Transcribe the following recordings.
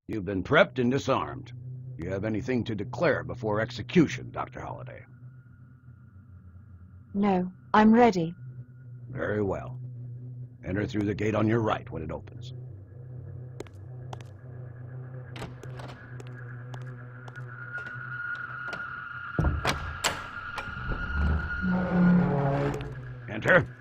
You've been prepped and disarmed. Do you have anything to declare before execution, Dr. Holliday? No, I'm ready. Very well. Enter through the gate on your right when it opens. Enter.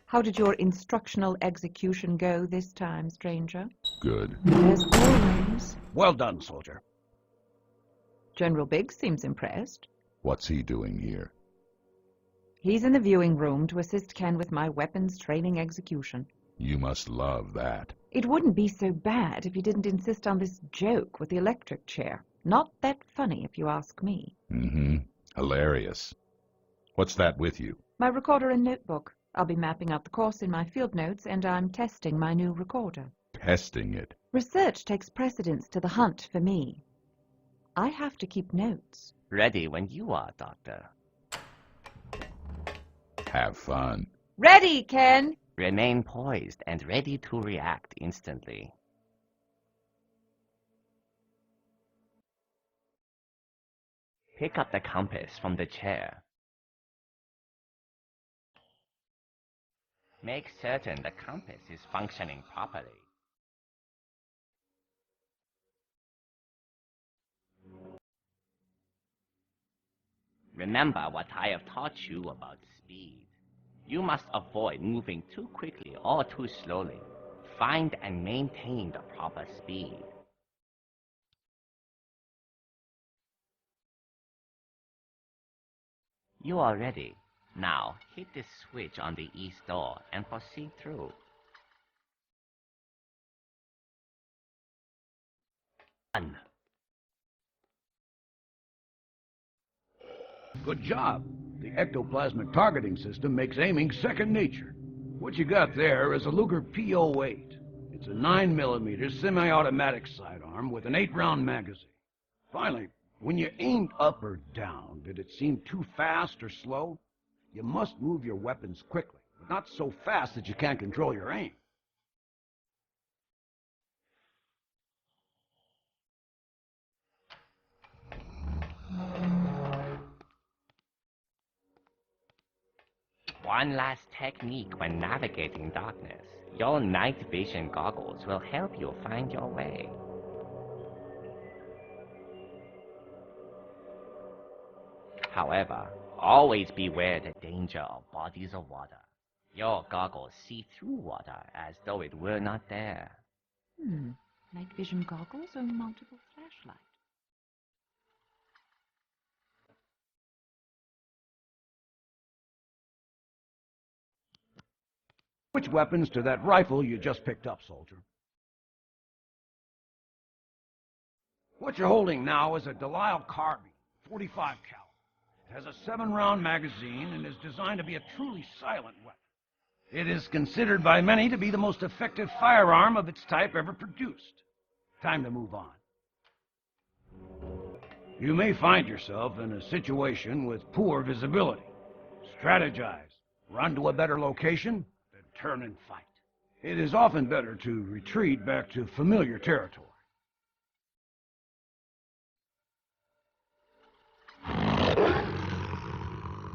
How did your instructional execution go this time, stranger? Good. As always. Well done, soldier. General Biggs seems impressed. What's he doing here? He's in the viewing room to assist Ken with my weapons training execution. You must love that. It wouldn't be so bad if he didn't insist on this joke with the electric chair. Not that funny, if you ask me. Mm-hmm. Hilarious. What's that with you? My recorder and notebook. I'll be mapping out the course in my field notes, and I'm testing my new recorder. Testing it. Research takes precedence to the hunt for me. I have to keep notes. Ready when you are, Doctor. Have fun. Ready, Ken! Remain poised and ready to react instantly. Pick up the compass from the chair. Make certain the compass is functioning properly. Remember what I have taught you about speed. You must avoid moving too quickly or too slowly. Find and maintain the proper speed. You are ready. Now, hit the switch on the east door and proceed through. Done. Good job. The ectoplasmic targeting system makes aiming second nature. What you got there is a Luger P-08. It's a 9mm semi-automatic sidearm with an 8-round magazine. Finally, when you aimed up or down, did it seem too fast or slow? You must move your weapons quickly, but not so fast that you can't control your aim. One last technique when navigating darkness. Your night vision goggles will help you find your way. However, always beware the danger of bodies of water. Your goggles see through water as though it were not there. Night vision goggles or multiple flashlights? Switch weapons to that rifle you just picked up, soldier. What you're holding now is a Delisle carbine, 45 caliber. It has a 7-round magazine and is designed to be a truly silent weapon. It is considered by many to be the most effective firearm of its type ever produced. Time to move on. You may find yourself in a situation with poor visibility. Strategize. Run to a better location, then turn and fight. It is often better to retreat back to familiar territory.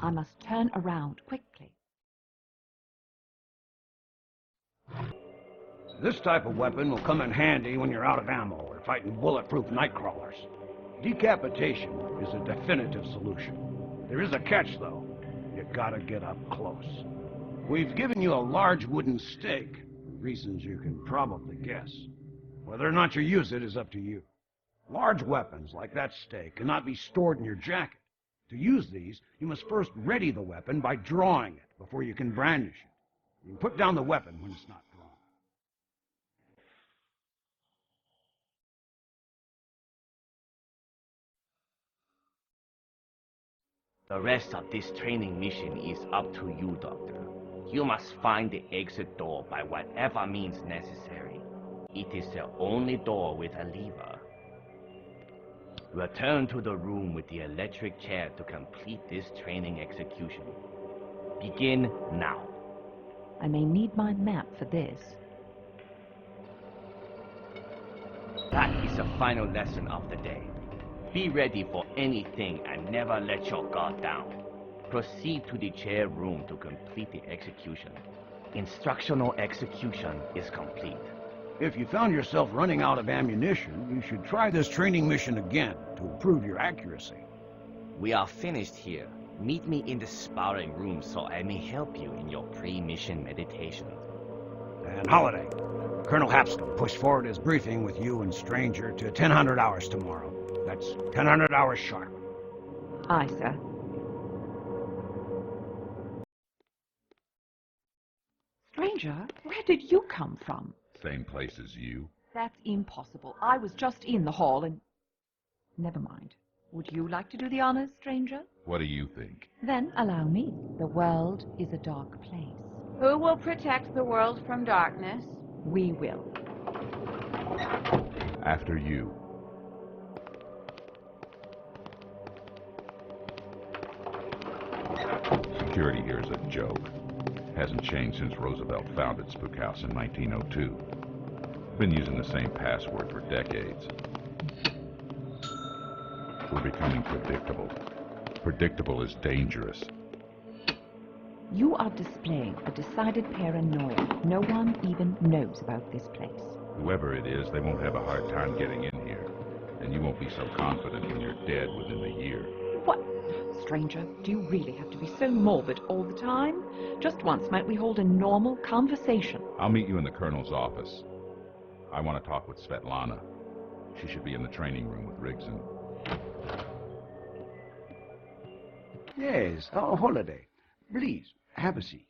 I must turn around quickly. This type of weapon will come in handy when you're out of ammo or fighting bulletproof nightcrawlers. Decapitation is a definitive solution. There is a catch, though. You gotta get up close. We've given you a large wooden stake, for reasons you can probably guess. Whether or not you use it is up to you. Large weapons like that stake cannot be stored in your jacket. To use these, you must first ready the weapon by drawing it before you can brandish it. You can put down the weapon when it's not drawn. The rest of this training mission is up to you, Doctor. You must find the exit door by whatever means necessary. It is the only door with a lever. Return to the room with the electric chair to complete this training execution. Begin now. I may need my map for this. That is the final lesson of the day. Be ready for anything and never let your guard down. Proceed to the chair room to complete the execution. Instructional execution is complete. If you found yourself running out of ammunition, you should try this training mission again to improve your accuracy. We are finished here. Meet me in the sparring room so I may help you in your pre-mission meditation. And Holiday, Colonel Hapscom pushed forward his briefing with you and Stranger to 1000 hours tomorrow. That's 1000 hours sharp. Aye, sir. Stranger, where did you come from? Same place as you. That's impossible. I was just in the hall and... Never mind. Would you like to do the honors, stranger? What do you think? Then allow me. The world is a dark place. Who will protect the world from darkness? We will. After you. Security here is a joke. Hasn't changed since Roosevelt founded Spook House in 1902. Been using the same password for decades. We're becoming predictable. Predictable is dangerous. You are displaying a decided paranoia. No one even knows about this place. Whoever it is, they won't have a hard time getting in here. And you won't be so confident when you're dead within a year. What? Stranger, do you really have to be so morbid all the time? Just once might we hold a normal conversation? I'll meet you in the Colonel's office. I want to talk with Svetlana. She should be in the training room with Riggs and... Yes, Holiday. Please, have a seat.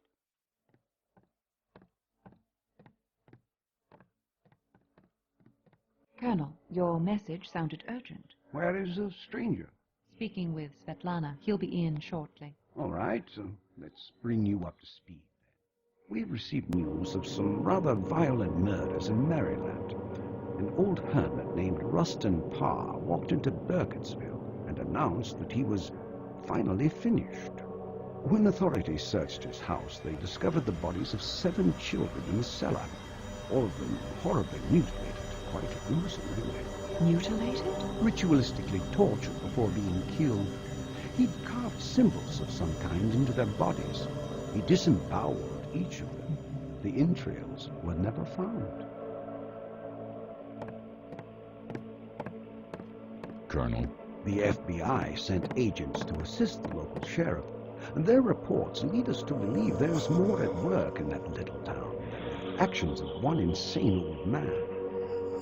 Colonel, your message sounded urgent. Where is the Stranger? Speaking with Svetlana. He'll be in shortly. All right, so let's bring you up to speed. We've received news of some rather violent murders in Maryland. An old hermit named Rustin Parr walked into Burkittsville and announced that he was finally finished. When authorities searched his house, they discovered the bodies of 7 children in the cellar, all of them horribly mutilated, quite gruesomely. Mutilated? Ritualistically tortured before being killed. He'd carved symbols of some kind into their bodies. He disemboweled each of them. The entrails were never found. Colonel, The FBI sent agents to assist the local sheriff, and their reports lead us to believe there's more at work in that little town than the actions of one insane old man.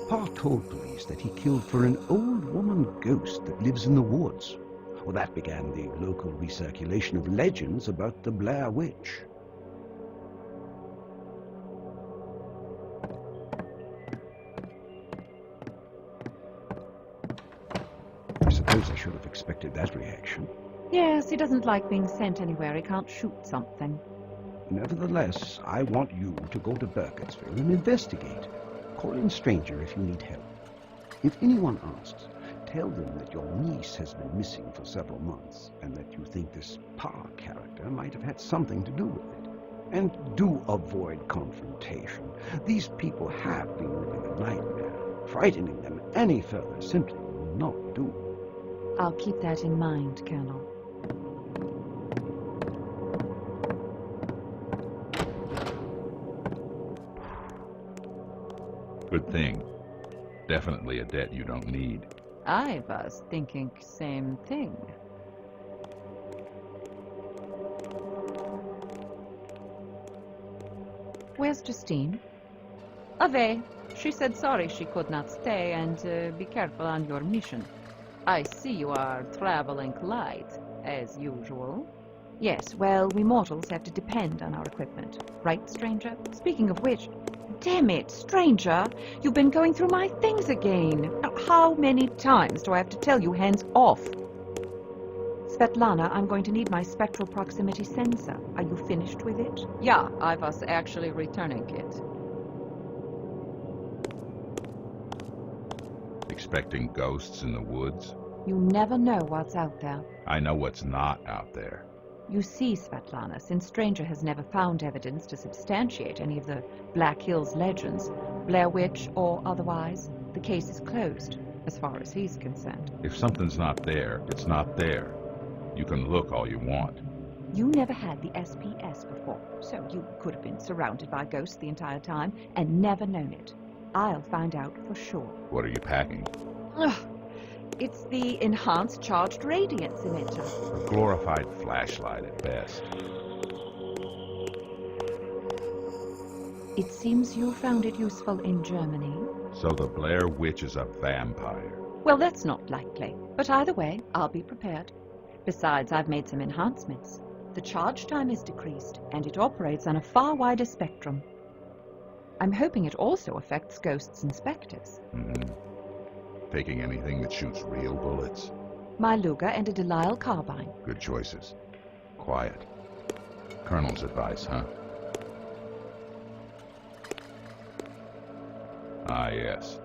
Parr told police that he killed for an old woman ghost that lives in the woods. Well, that began the local recirculation of legends about the Blair Witch. I suppose I should have expected that reaction. Yes, he doesn't like being sent anywhere he can't shoot something. Nevertheless, I want you to go to Burkittsville and investigate. Call in Stranger if you need help. If anyone asks, tell them that your niece has been missing for several months, and that you think this Parr character might have had something to do with it. And do avoid confrontation. These people have been living a nightmare. Frightening them any further simply will not do. I'll keep that in mind, Colonel. good thing. Definitely a debt you don't need. I was thinking same thing. Where's Justine? Away. She said sorry she could not stay, and be careful on your mission. I see you are traveling light, as usual. Yes, well, we mortals have to depend on our equipment. Right, stranger? Speaking of which... Damn it, stranger! You've been going through my things again. How many times do I have to tell you hands off? Svetlana, I'm going to need my spectral proximity sensor. Are you finished with it? Yeah, I was actually returning it. Expecting ghosts in the woods? You never know what's out there. I know what's not out there. You see, Svetlana, since Stranger has never found evidence to substantiate any of the Black Hills legends, Blair Witch or otherwise, the case is closed, as far as he's concerned. If something's not there, it's not there. You can look all you want. You never had the SPS before, so you could have been surrounded by ghosts the entire time and never known it. I'll find out for sure. What are you packing? Ugh. It's the enhanced charged radiance emitter. A glorified flashlight at best. It seems you found it useful in Germany. So the Blair Witch is a vampire. Well, that's not likely. But either way, I'll be prepared. Besides, I've made some enhancements. The charge time is decreased, and it operates on a far wider spectrum. I'm hoping it also affects ghosts and specters. Taking anything that shoots real bullets. My Luger and a Delisle carbine. Good choices. Quiet. Colonel's advice, huh? Ah, yes.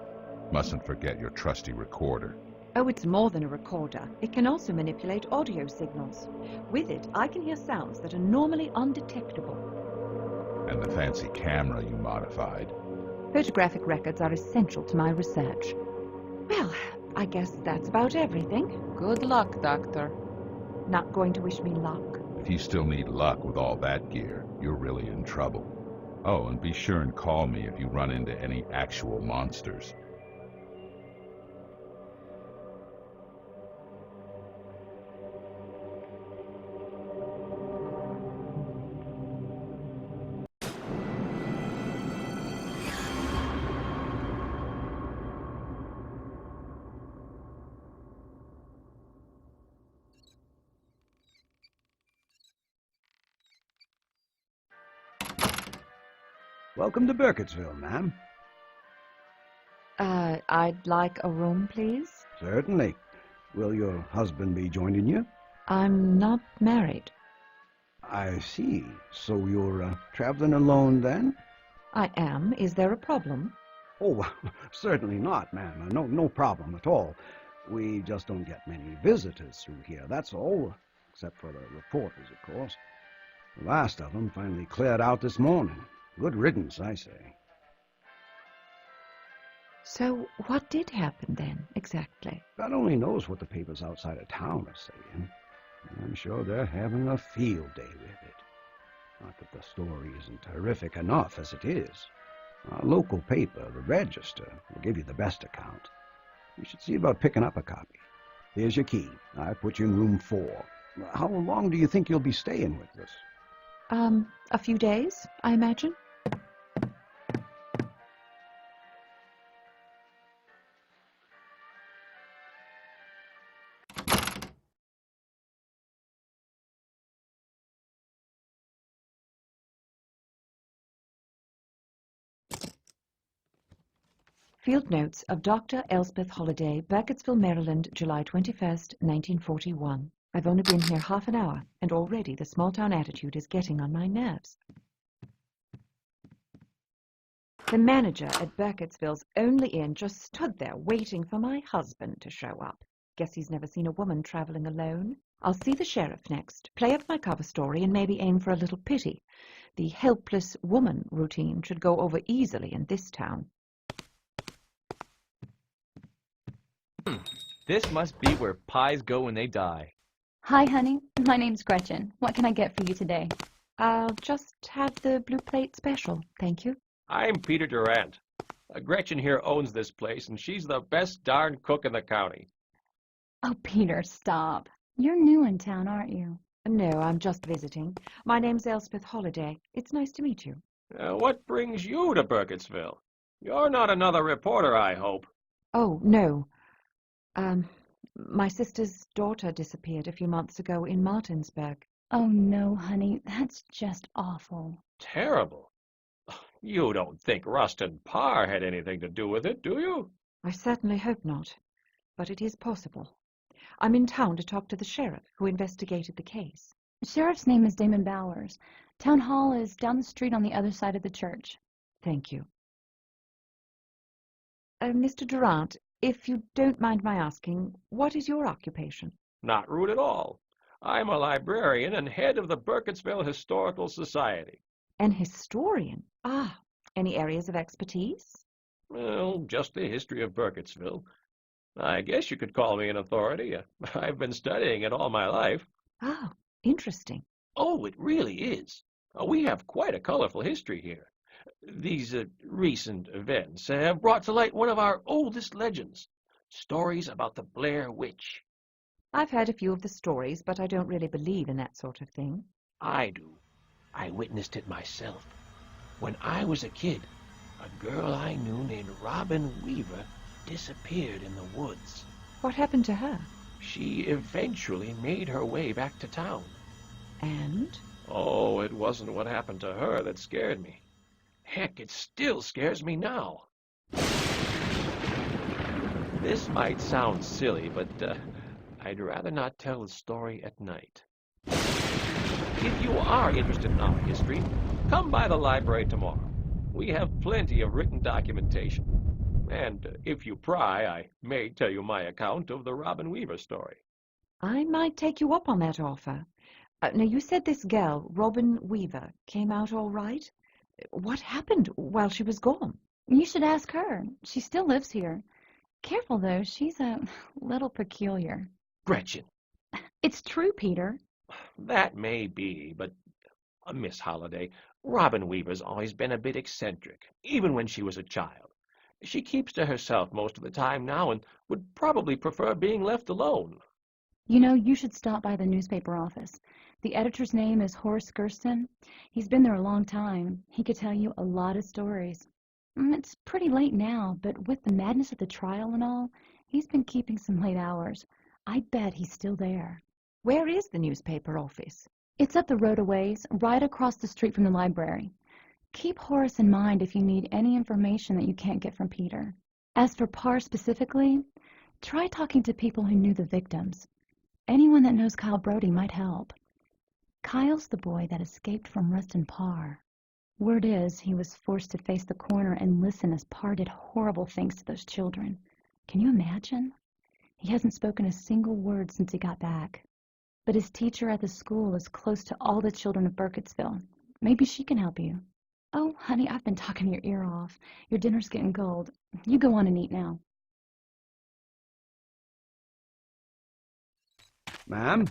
Mustn't forget your trusty recorder. Oh, it's more than a recorder. It can also manipulate audio signals. With it, I can hear sounds that are normally undetectable. And the fancy camera you modified. Photographic records are essential to my research. Well, I guess that's about everything. Good luck, Doctor. Not going to wish me luck? If you still need luck with all that gear, you're really in trouble. Oh, and be sure and call me if you run into any actual monsters. Welcome to Burkittsville, ma'am. I'd like a room, please. Certainly. Will your husband be joining you? I'm not married. I see. So you're traveling alone then? I am. Is there a problem? Oh, certainly not, ma'am. No problem at all. We just don't get many visitors through here, that's all. Except for the reporters, of course. The last of them finally cleared out this morning. Good riddance, I say. So what did happen then, exactly? God only knows what the papers outside of town are saying. I'm sure they're having a field day with it. Not that the story isn't terrific enough as it is. Our local paper, the Register, will give you the best account. You should see about picking up a copy. Here's your key. I put you in room 4. How long do you think you'll be staying with us? A few days, I imagine. Field Notes of Dr. Elspeth Holliday, Burkittsville, Maryland, July 21st, 1941. I've only been here half an hour, and already the small-town attitude is getting on my nerves. The manager at Burkittsville's only inn just stood there waiting for my husband to show up. Guess he's never seen a woman traveling alone. I'll see the sheriff next, play up my cover story, and maybe aim for a little pity. The helpless woman routine should go over easily in this town. This must be where pies go when they die. Hi, honey. My name's Gretchen. What can I get for you today? I'll just have the blue plate special, thank you. I'm Peter Durant. Gretchen here owns this place, and she's the best darn cook in the county. Oh, Peter, stop. You're new in town, aren't you? No, I'm just visiting. My name's Elspeth Holliday. It's nice to meet you. What brings you to Burkittsville? You're not another reporter, I hope. Oh, no. My sister's daughter disappeared a few months ago in Martinsburg. Oh, no, honey. That's just awful. Terrible. You don't think Rustin Parr had anything to do with it, do you? I certainly hope not, but it is possible. I'm in town to talk to the sheriff who investigated the case. Sheriff's name is Damon Bowers. Town hall is down the street on the other side of the church. Thank you. Mr. Durant, if you don't mind my asking, what is your occupation? Not rude at all. I'm a librarian and head of the Burkittsville Historical Society. An historian? Ah, any areas of expertise? Well, just the history of Burkittsville. I guess you could call me an authority. I've been studying it all my life. Ah, interesting. Oh, it really is. We have quite a colorful history here. These recent events have brought to light one of our oldest legends, stories about the Blair Witch. I've heard a few of the stories, but I don't really believe in that sort of thing. I do. I witnessed it myself. When I was a kid, a girl I knew named Robin Weaver disappeared in the woods. What happened to her? She eventually made her way back to town. And? Oh, it wasn't what happened to her that scared me. Heck, it still scares me now. This might sound silly, but I'd rather not tell the story at night. If you are interested in our history, come by the library tomorrow. We have plenty of written documentation. And if you pry, I may tell you my account of the Robin Weaver story. I might take you up on that offer. Now, you said this girl, Robin Weaver, came out all right? What happened while she was gone? You should ask her. She still lives here. Careful, though. She's a little peculiar. Gretchen. It's true, Peter. That may be, but Miss Holliday, Robin Weaver's always been a bit eccentric, even when she was a child. She keeps to herself most of the time now and would probably prefer being left alone. You know, you should stop by the newspaper office. The editor's name is Horace Gersten. He's been there a long time. He could tell you a lot of stories. It's pretty late now, but with the madness of the trial and all, he's been keeping some late hours. I bet he's still there. Where is the newspaper office? It's up the road a ways, right across the street from the library. Keep Horace in mind if you need any information that you can't get from Peter. As for Parr specifically, try talking to people who knew the victims. Anyone that knows Kyle Brody might help. Kyle's the boy that escaped from Rustin Parr. Word is he was forced to face the coroner and listen as Parr did horrible things to those children. Can you imagine? He hasn't spoken a single word since he got back. But his teacher at the school is close to all the children of Burkittsville. Maybe she can help you. Oh, honey, I've been talking your ear off. Your dinner's getting cold. You go on and eat now. Ma'am,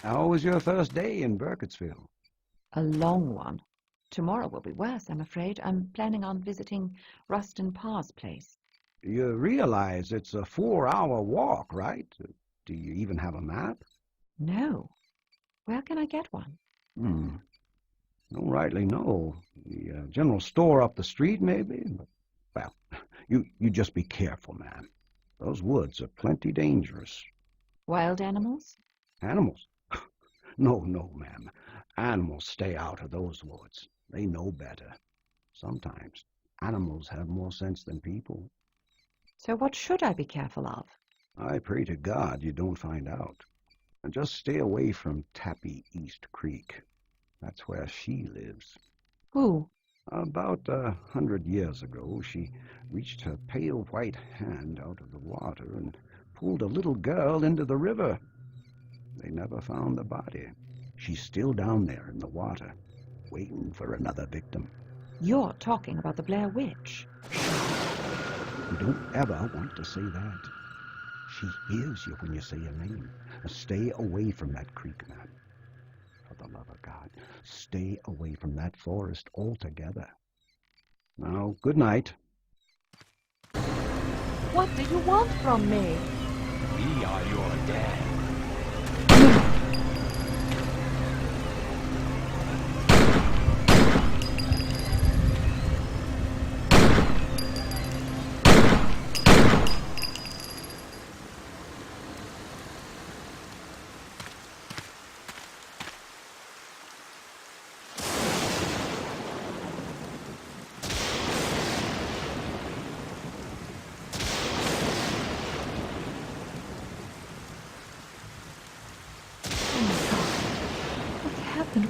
how was your first day in Burkittsville? A long one. Tomorrow will be worse, I'm afraid. I'm planning on visiting Rustin Parr's place. You realize it's a 4-hour walk, right? Do you even have a map? No. Where can I get one? Don't rightly know. The general store up the street, maybe? Well, you just be careful, ma'am. Those woods are plenty dangerous. Wild animals? Animals? No, ma'am. Animals stay out of those woods. They know better. Sometimes animals have more sense than people. So what should I be careful of? I pray to God you don't find out. And just stay away from Tappy East Creek. That's where she lives. Who? About 100 years ago, she reached her pale white hand out of the water and pulled a little girl into the river. They never found the body. She's still down there in the water, waiting for another victim. You're talking about the Blair Witch. You don't ever want to say that. She hears you when you say her name. Stay away from that creek, ma'am. For the love of God, stay away from that forest altogether. Now, good night. What do you want from me? We are your dad.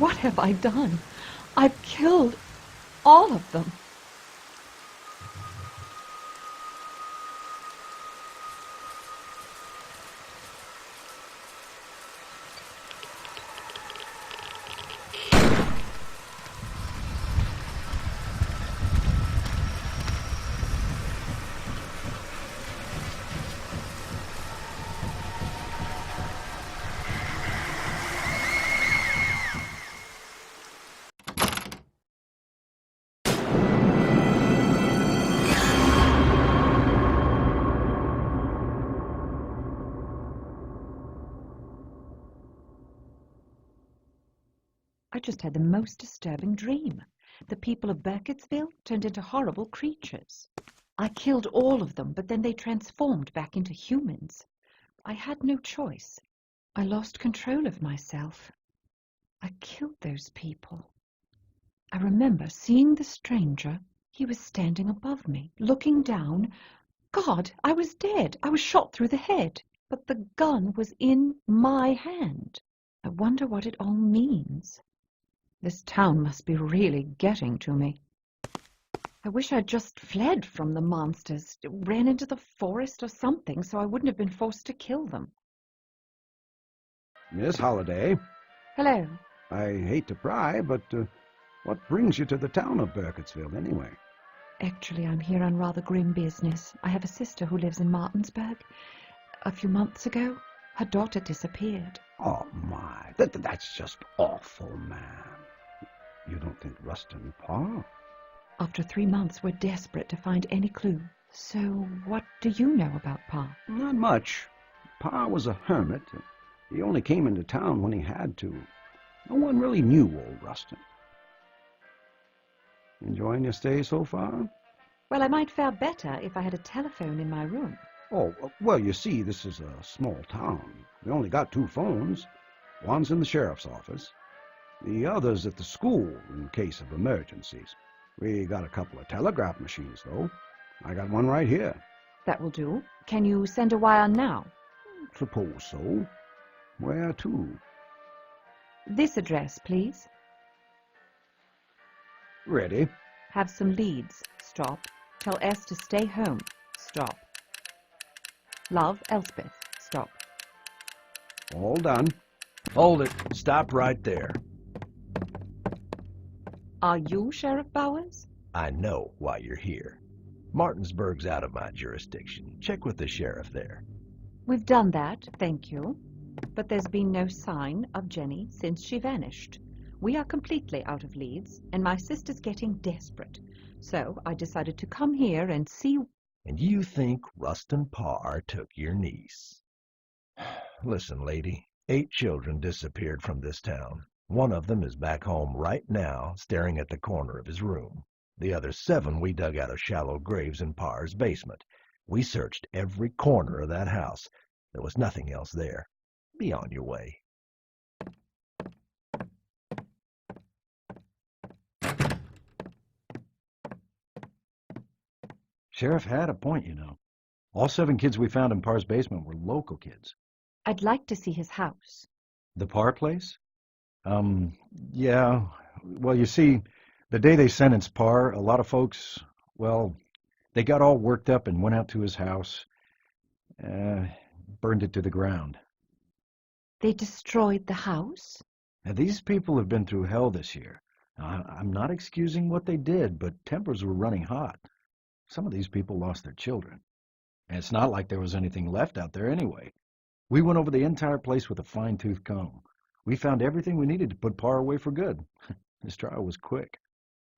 What have I done? I've killed all of them. I just had the most disturbing dream. The people of Burkittsville turned into horrible creatures. I killed all of them, but then they transformed back into humans. I had no choice. I lost control of myself. I killed those people. I remember seeing the stranger. He was standing above me, looking down. God, I was dead. I was shot through the head, but the gun was in my hand. I wonder what it all means. This town must be really getting to me. I wish I'd just fled from the monsters, ran into the forest or something, so I wouldn't have been forced to kill them. Miss Holliday, Hello. I hate to pry, but what brings you to the town of Burkittsville anyway? Actually, I'm here on rather grim business. I have a sister who lives in Martinsburg. A few months ago, her daughter disappeared. Oh, my. That's just awful, ma'am. You don't think Rustin Parr? After 3 months, we're desperate to find any clue. So, what do you know about Pa? Not much. Pa was a hermit. He only came into town when he had to. No one really knew old Rustin. Enjoying your stay so far? Well, I might fare better if I had a telephone in my room. Oh, well, you see, this is a small town. We only got 2 phones. One's in the sheriff's office. The other's at the school in case of emergencies. We got a couple of telegraph machines, though. I got one right here. That will do. Can you send a wire now? Suppose so. Where to? This address, please. Ready. Have some leads. Stop. Tell S to stay home. Stop. Love, Elspeth. Stop. All done. Hold it. Stop right there. Are you Sheriff Bowers? I know why you're here. Martinsburg's out of my jurisdiction. Check with the sheriff there. We've done that, thank you. But there's been no sign of Jenny since she vanished. We are completely out of leads, and my sister's getting desperate. So I decided to come here and see... And you think Rustin Parr took your niece? Listen, lady, 8 children disappeared from this town. One of them is back home right now, staring at the corner of his room. The other 7 we dug out of shallow graves in Parr's basement. We searched every corner of that house. There was nothing else there. Be on your way. Sheriff had a point, you know. All 7 kids we found in Parr's basement were local kids. I'd like to see his house. The Parr place? Yeah. Well, you see, the day they sentenced Parr, a lot of folks, well, they got all worked up and went out to his house, burned it to the ground. They destroyed the house? Now, these people have been through hell this year. Now, I'm not excusing what they did, but tempers were running hot. Some of these people lost their children. And it's not like there was anything left out there anyway. We went over the entire place with a fine-tooth comb. We found everything we needed to put Parr away for good. His trial was quick.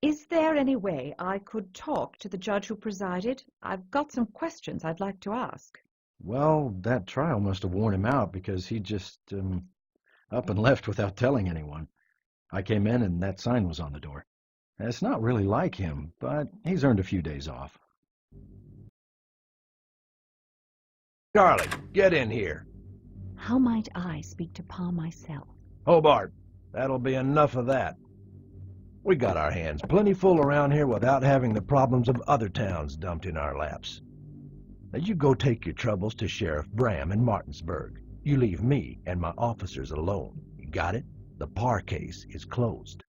Is there any way I could talk to the judge who presided? I've got some questions I'd like to ask. Well, that trial must have worn him out because he just up and left without telling anyone. I came in and that sign was on the door. It's not really like him, but he's earned a few days off. Charlie, get in here. How might I speak to Pa myself? Hobart, that'll be enough of that. We got our hands plenty full around here without having the problems of other towns dumped in our laps. Now you go take your troubles to Sheriff Bram in Martinsburg. You leave me and my officers alone. You got it? The Parr case is closed.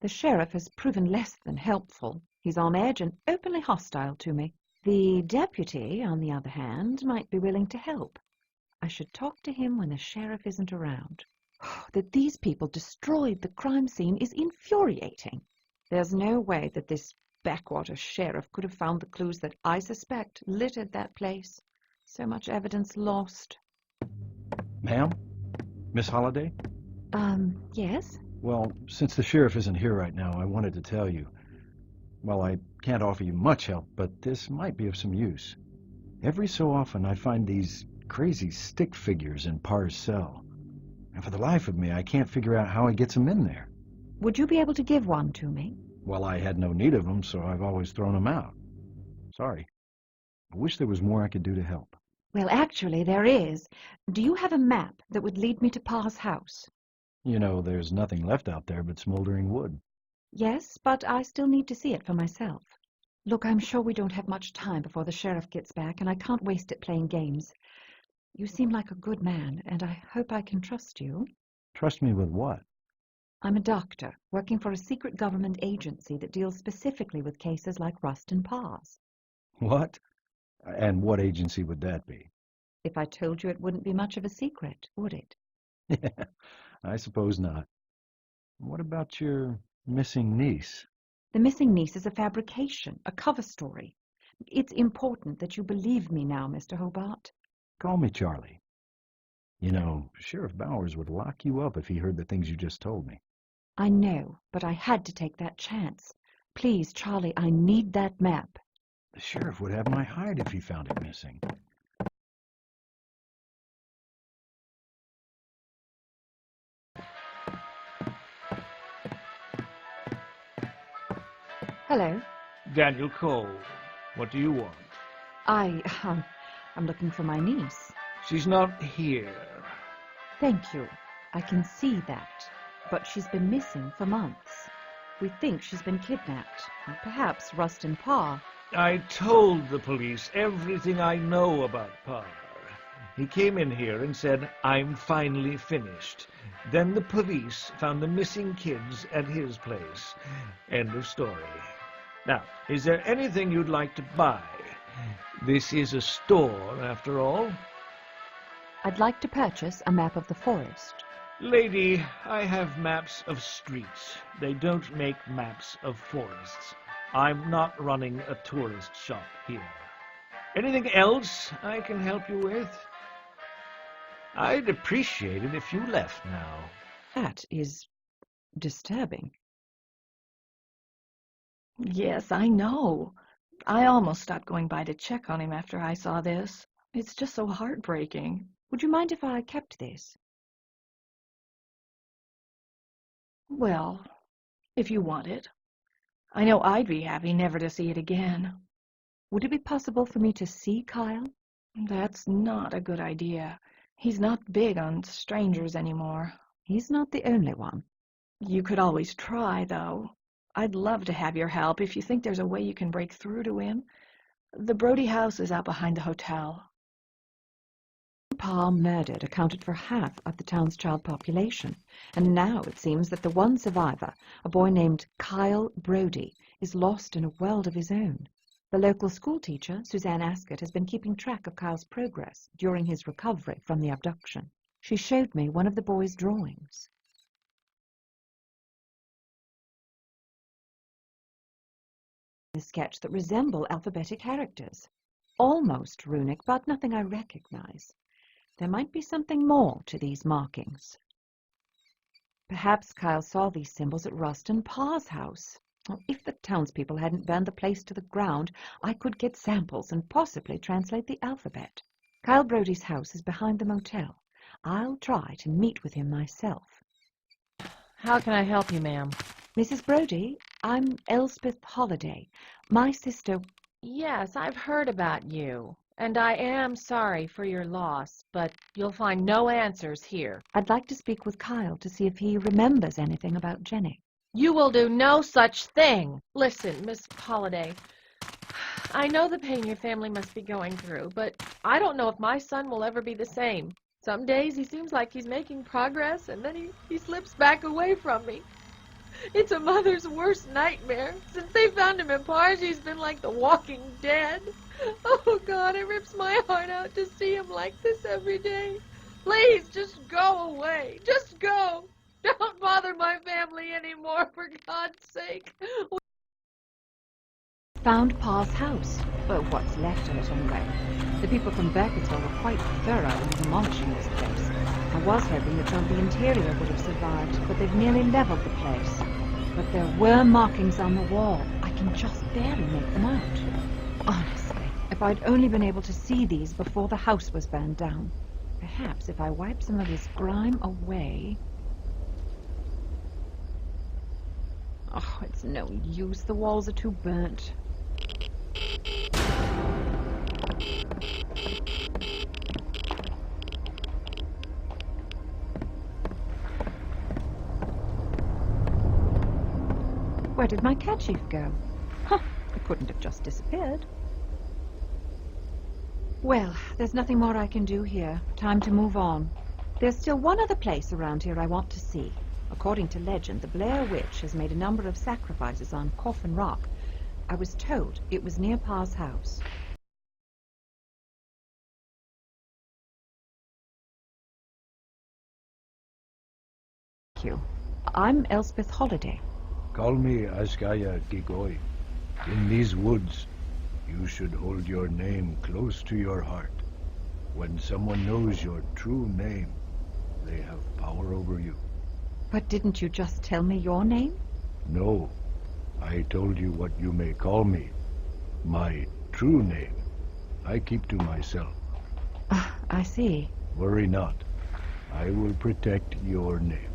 The sheriff has proven less than helpful. He's on edge and openly hostile to me. The deputy, on the other hand, might be willing to help. I should talk to him when the sheriff isn't around. That these people destroyed the crime scene is infuriating. There's no way that this backwater sheriff could have found the clues that I suspect littered that place. So much evidence lost. Ma'am? Miss Holliday? Yes? Well, since the sheriff isn't here right now, I wanted to tell you. Well, I can't offer you much help, but this might be of some use. Every so often I find these crazy stick figures in Parr's cell. And for the life of me, I can't figure out how he gets them in there. Would you be able to give one to me? Well, I had no need of them, so I've always thrown them out. Sorry. I wish there was more I could do to help. Well, actually, there is. Do you have a map that would lead me to Parr's house? You know, there's nothing left out there but smoldering wood. Yes, but I still need to see it for myself. Look, I'm sure we don't have much time before the sheriff gets back, and I can't waste it playing games. You seem like a good man, and I hope I can trust you. Trust me with what? I'm a doctor, working for a secret government agency that deals specifically with cases like Rustin Parr's. What? And what agency would that be? If I told you, it wouldn't be much of a secret, would it? Yeah, I suppose not. What about your missing niece? The missing niece is a fabrication, a cover story. It's important that you believe me now, Mr. Hobart. Call me Charlie. You know, Sheriff Bowers would lock you up if he heard the things you just told me. I know, but I had to take that chance. Please, Charlie, I need that map. The sheriff would have my hide if he found it missing. Hello. Daniel Cole. What do you want? I'm looking for my niece. She's not here. Thank you. I can see that. But she's been missing for months. We think she's been kidnapped. And perhaps Rustin Parr. I told the police everything I know about Parr. He came in here and said, "I'm finally finished." Then the police found the missing kids at his place. End of story. Now, is there anything you'd like to buy? This is a store, after all. I'd like to purchase a map of the forest. Lady, I have maps of streets. They don't make maps of forests. I'm not running a tourist shop here. Anything else I can help you with? I'd appreciate it if you left now. That is disturbing. Yes, I know. I almost stopped going by to check on him after I saw this. It's just so heartbreaking. Would you mind if I kept this? Well, if you want it. I know I'd be happy never to see it again. Would it be possible for me to see Kyle? That's not a good idea. He's not big on strangers anymore. He's not the only one. You could always try, though. I'd love to have your help if you think there's a way you can break through to him. The Brody house is out behind the hotel. Parr murdered accounted for half of the town's child population, and now it seems that the one survivor, a boy named Kyle Brody, is lost in a world of his own. The local schoolteacher, Suzanne Ascott, has been keeping track of Kyle's progress during his recovery from the abduction. She showed me one of the boy's drawings. A sketch that resemble alphabetic characters. Almost runic, but nothing I recognize. There might be something more to these markings. Perhaps Kyle saw these symbols at Rustin Parr's house. If the townspeople hadn't burned the place to the ground, I could get samples and possibly translate the alphabet. Kyle Brody's house is behind the motel. I'll try to meet with him myself. How can I help you, ma'am? Mrs. Brody, I'm Elspeth Holliday. My sister... Yes, I've heard about you. And I am sorry for your loss, but you'll find no answers here. I'd like to speak with Kyle to see if he remembers anything about Jenny. You will do no such thing. Listen, Miss Holliday, I know the pain your family must be going through, but I don't know if my son will ever be the same. Some days he seems like he's making progress, and then he slips back away from me. It's a mother's worst nightmare. Since they found him in Parr, he's been like the walking dead. Oh, God, it rips my heart out to see him like this every day. Please, just go away. Just go. Don't bother my family anymore, for God's sake. Found Parr's house. Well, what's left of it anyway. The people from Burkittsville were quite thorough in demolishing this place. I was hoping that some of the interior would have survived, but they've nearly leveled the place. But there were markings on the wall. I can just barely make them out. Honestly, if I'd only been able to see these before the house was burned down. Perhaps if I wipe some of this grime away... Oh, it's no use. The walls are too burnt. Where did my kerchief go? Huh, it couldn't have just disappeared. Well, there's nothing more I can do here. Time to move on. There's still one other place around here I want to see. According to legend, the Blair Witch has made a number of sacrifices on Coffin Rock. I was told it was near Parr's house. Thank you. I'm Elspeth Holliday. Call me Askaya Gigoy. In these woods, you should hold your name close to your heart. When someone knows your true name, they have power over you. But didn't you just tell me your name? No, I told you what you may call me. My true name, I keep to myself. I see. Worry not. I will protect your name.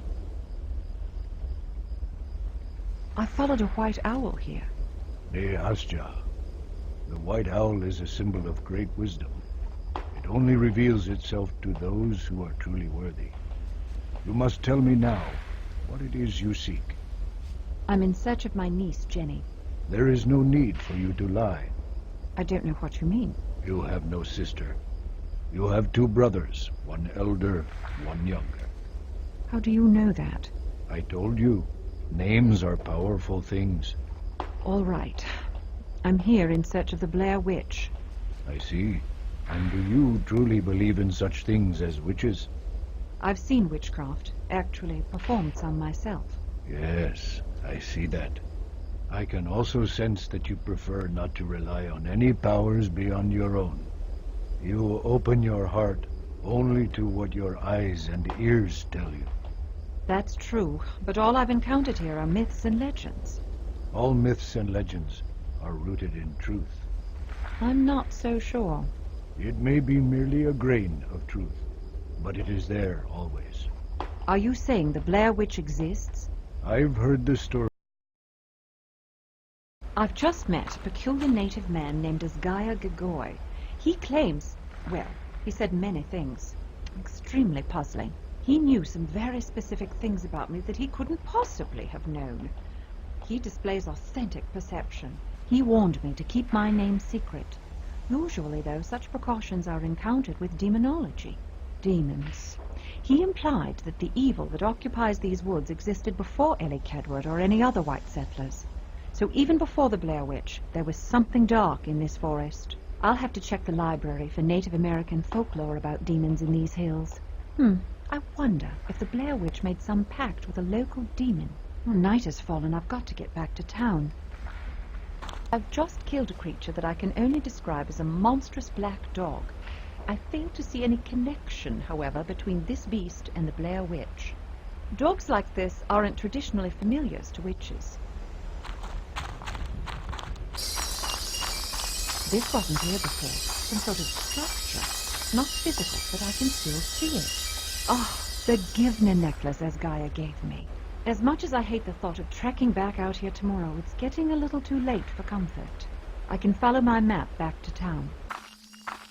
I followed a white owl here. Nehasja. The white owl is a symbol of great wisdom. It only reveals itself to those who are truly worthy. You must tell me now what it is you seek. I'm in search of my niece, Jenny. There is no need for you to lie. I don't know what you mean. You have no sister. You have two brothers, one elder, one younger. How do you know that? I told you, names are powerful things. All right. I'm here in search of the Blair Witch. I see. And do you truly believe in such things as witches? I've seen witchcraft, actually performed some myself. Yes, I see that. I can also sense that you prefer not to rely on any powers beyond your own. You open your heart only to what your eyes and ears tell you. That's true, but all I've encountered here are myths and legends. All myths and legends are rooted in truth. I'm not so sure. It may be merely a grain of truth, but it is there always. Are you saying the Blair Witch exists? I've heard the story. I've just met a peculiar native man named Asgaya Gigoy. He claims, well, he said many things. Extremely puzzling. He knew some very specific things about me that he couldn't possibly have known. He displays authentic perception. He warned me to keep my name secret. Usually, though, such precautions are encountered with demonology. Demons. He implied that the evil that occupies these woods existed before Ellie Kedward or any other white settlers. So even before the Blair Witch, there was something dark in this forest. I'll have to check the library for Native American folklore about demons in these hills. I wonder if the Blair Witch made some pact with a local demon. Well, night has fallen. I've got to get back to town. I've just killed a creature that I can only describe as a monstrous black dog. I fail to see any connection, however, between this beast and the Blair Witch. Dogs like this aren't traditionally familiars to witches. This wasn't here before. Some sort of structure. Not physical, but I can still see it. Oh, the Givna necklace Asgaya gave me. As much as I hate the thought of trekking back out here tomorrow, it's getting a little too late for comfort. I can follow my map back to town.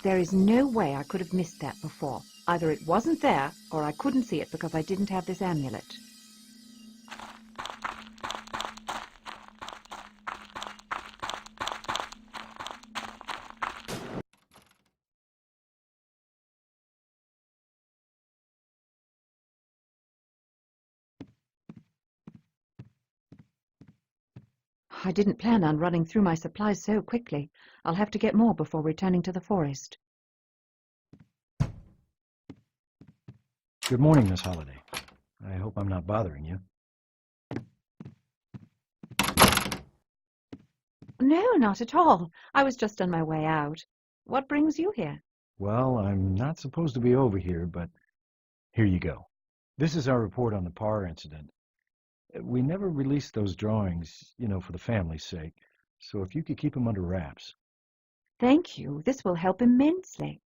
There is no way I could have missed that before. Either it wasn't there, or I couldn't see it because I didn't have this amulet. I didn't plan on running through my supplies so quickly. I'll have to get more before returning to the forest. Good morning, Miss Holliday. I hope I'm not bothering you. No, not at all. I was just on my way out. What brings you here? Well, I'm not supposed to be over here, but here you go. This is our report on the Parr incident. We never released those drawings, for the family's sake, so if you could keep them under wraps. Thank you. This will help immensely.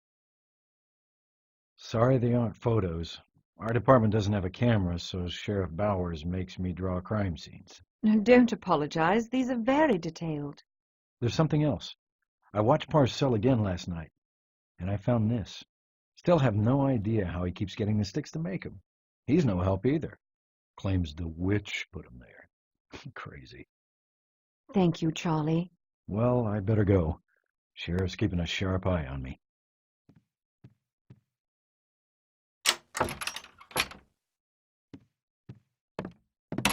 Sorry they aren't photos. Our department doesn't have a camera, so Sheriff Bowers makes me draw crime scenes. Don't apologize. These are very detailed. There's something else. I watched Parr's cell again last night, and I found this. Still have no idea how he keeps getting the sticks to make them. He's no help either. Claims the witch put him there. Crazy. Thank you, Charlie. Well, I better go. Sheriff's keeping a sharp eye on me.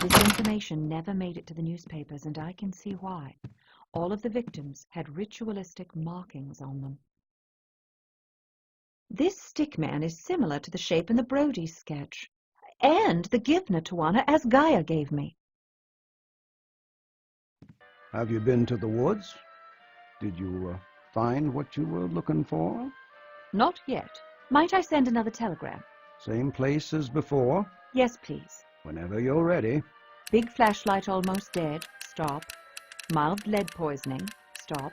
This information never made it to the newspapers, and I can see why. All of the victims had ritualistic markings on them. This stickman is similar to the shape in the Brody sketch, and the Givna Tawana as Gaia gave me. Have you been to the woods? Did you find what you were looking for? Not yet. Might I send another telegram? Same place as before? Yes, please. Whenever you're ready. Big flashlight almost dead. Stop. Mild lead poisoning. Stop.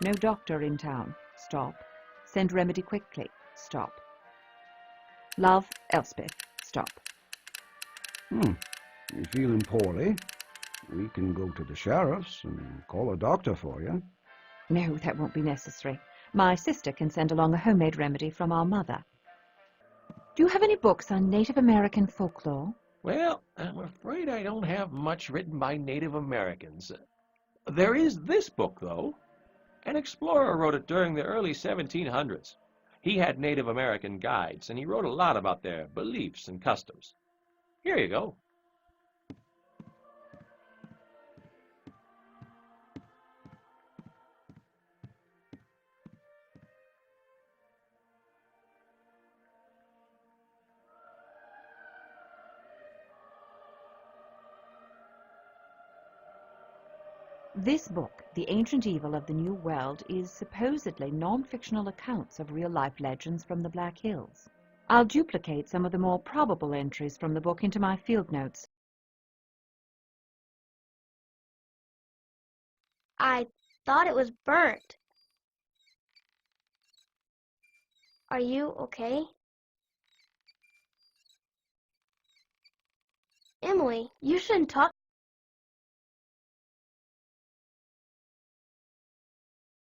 No doctor in town. Stop. Send remedy quickly. Stop. Love, Elspeth. Stop. You're feeling poorly. We can go to the sheriff's and call a doctor for you. No, that won't be necessary. My sister can send along a homemade remedy from our mother. Do you have any books on Native American folklore? Well, I'm afraid I don't have much written by Native Americans. There is this book, though. An explorer wrote it during the early 1700s. He had Native American guides, and he wrote a lot about their beliefs and customs. Here you go. This book, The Ancient Evil of the New World, is supposedly non-fictional accounts of real-life legends from the Black Hills. I'll duplicate some of the more probable entries from the book into my field notes. I thought it was burnt. Are you okay? Emily, you shouldn't talk.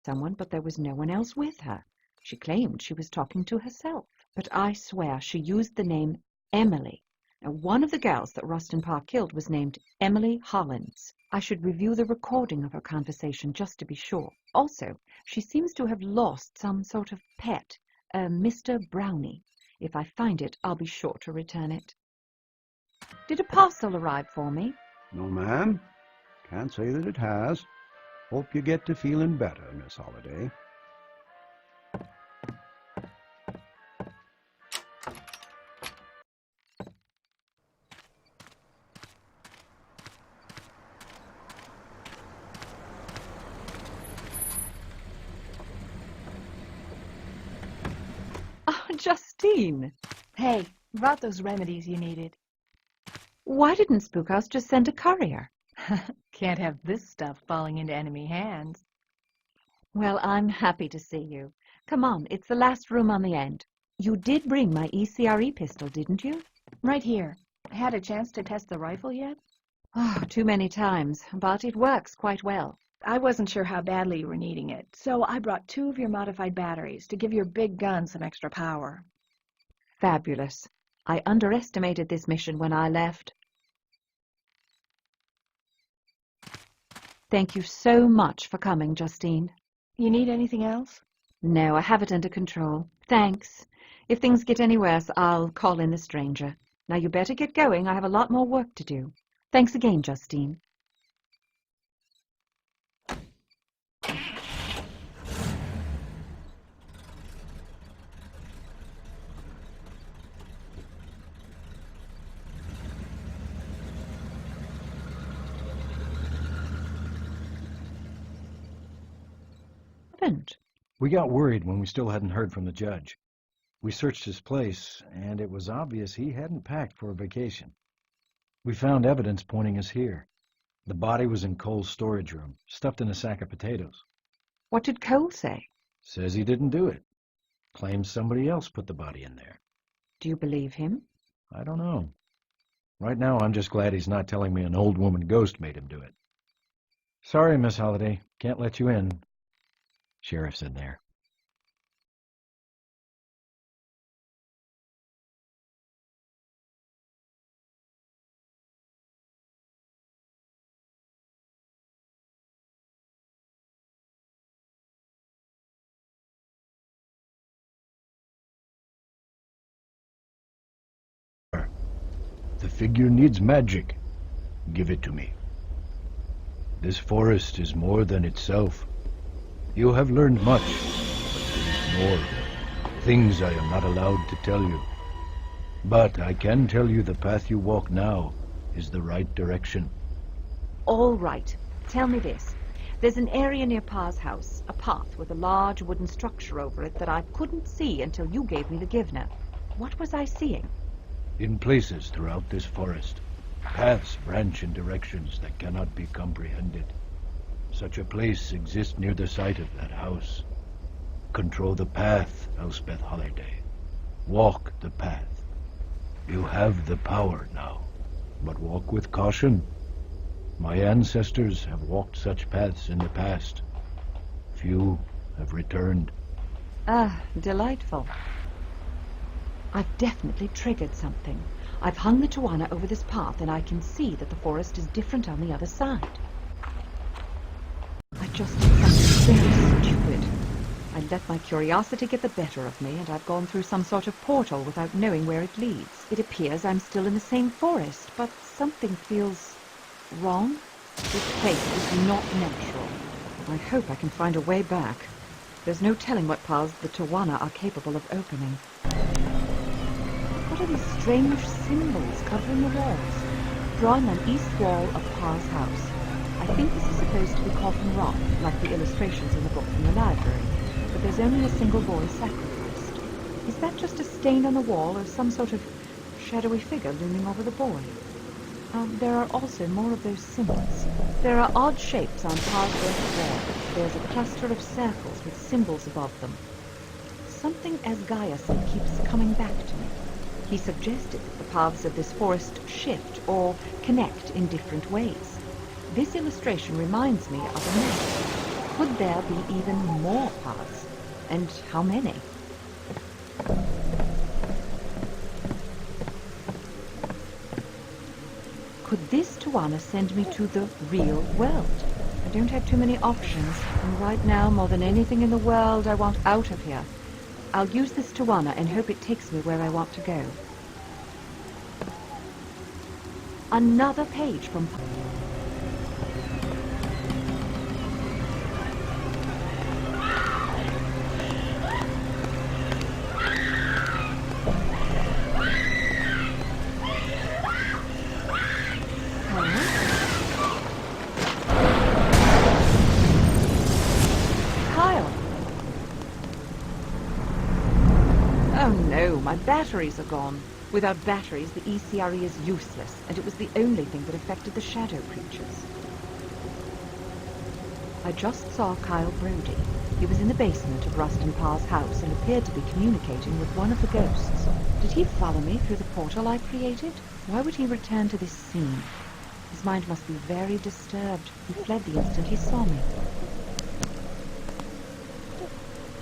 Someone, but there was no one else with her. She claimed she was talking to herself, but I swear she used the name Emily. Now, one of the gals that Rustin Parr killed was named Emily Hollins. I should review the recording of her conversation just to be sure. Also, she seems to have lost some sort of pet, a Mr. Brownie. If I find it, I'll be sure to return it. Did a parcel arrive for me? No, ma'am. Can't say that it has. Hope you get to feeling better, Miss Holliday. Oh, Justine! Hey, brought those remedies you needed. Why didn't Spookhouse just send a courier? Can't have this stuff falling into enemy hands. Well, I'm happy to see you. Come on, it's the last room on the end. You did bring my ECRE pistol, didn't you? Right here. Had a chance to test the rifle yet? Oh, too many times, but it works quite well. I wasn't sure how badly you were needing it, so I brought 2 of your modified batteries to give your big gun some extra power. Fabulous. I underestimated this mission when I left. Thank you so much for coming, Justine. You need anything else? No, I have it under control. Thanks. If things get any worse, I'll call in the stranger. Now you better get going. I have a lot more work to do. Thanks again, Justine. We got worried when we still hadn't heard from the judge. We searched his place, and it was obvious he hadn't packed for a vacation. We found evidence pointing us here. The body was in Cole's storage room, stuffed in a sack of potatoes. What did Cole say? Says he didn't do it. Claims somebody else put the body in there. Do you believe him? I don't know. Right now, I'm just glad he's not telling me an old woman ghost made him do it. Sorry, Miss Holliday. Can't let you in. Sheriff's in there. The figure needs magic. Give it to me. This forest is more than itself. You have learned much, but there is more. Things I am not allowed to tell you. But I can tell you the path you walk now is the right direction. All right. Tell me this. There's an area near Parr's house, a path with a large wooden structure over it that I couldn't see until you gave me the Givner. What was I seeing? In places throughout this forest, paths branch in directions that cannot be comprehended. Such a place exists near the site of that house. Control the path, Elspeth Holliday. Walk the path. You have the power now, but walk with caution. My ancestors have walked such paths in the past. Few have returned. Ah, delightful. I've definitely triggered something. I've hung the Tawana over this path, and I can see that the forest is different on the other side. I just did something very stupid. I let my curiosity get the better of me, and I've gone through some sort of portal without knowing where it leads. It appears I'm still in the same forest, but something feels wrong. This place is not natural. I hope I can find a way back. There's no telling what paths the Tawana are capable of opening. What are these strange symbols covering the walls? Drawn on east wall of Parr's house. I think this is supposed to be coffin rock, like the illustrations in the book from the library, but there's only a single boy sacrificed. Is that just a stain on the wall, or some sort of shadowy figure looming over the boy? There are also more of those symbols. There are odd shapes on Parr's west wall. There's a cluster of circles with symbols above them. Something as Gaia said keeps coming back to me. He suggested that the paths of this forest shift or connect in different ways. This illustration reminds me of a map. Could there be even more paths? And how many? Could this Tawana send me to the real world? I don't have too many options, and right now, more than anything in the world, I want out of here. I'll use this Tawana and hope it takes me where I want to go. Another page from... My batteries are gone. Without batteries, the ECRE is useless, and it was the only thing that affected the shadow creatures. I just saw Kyle Brody. He was in the basement of Rustin Parr's house and appeared to be communicating with one of the ghosts. Did he follow me through the portal I created? Why would he return to this scene? His mind must be very disturbed. He fled the instant he saw me.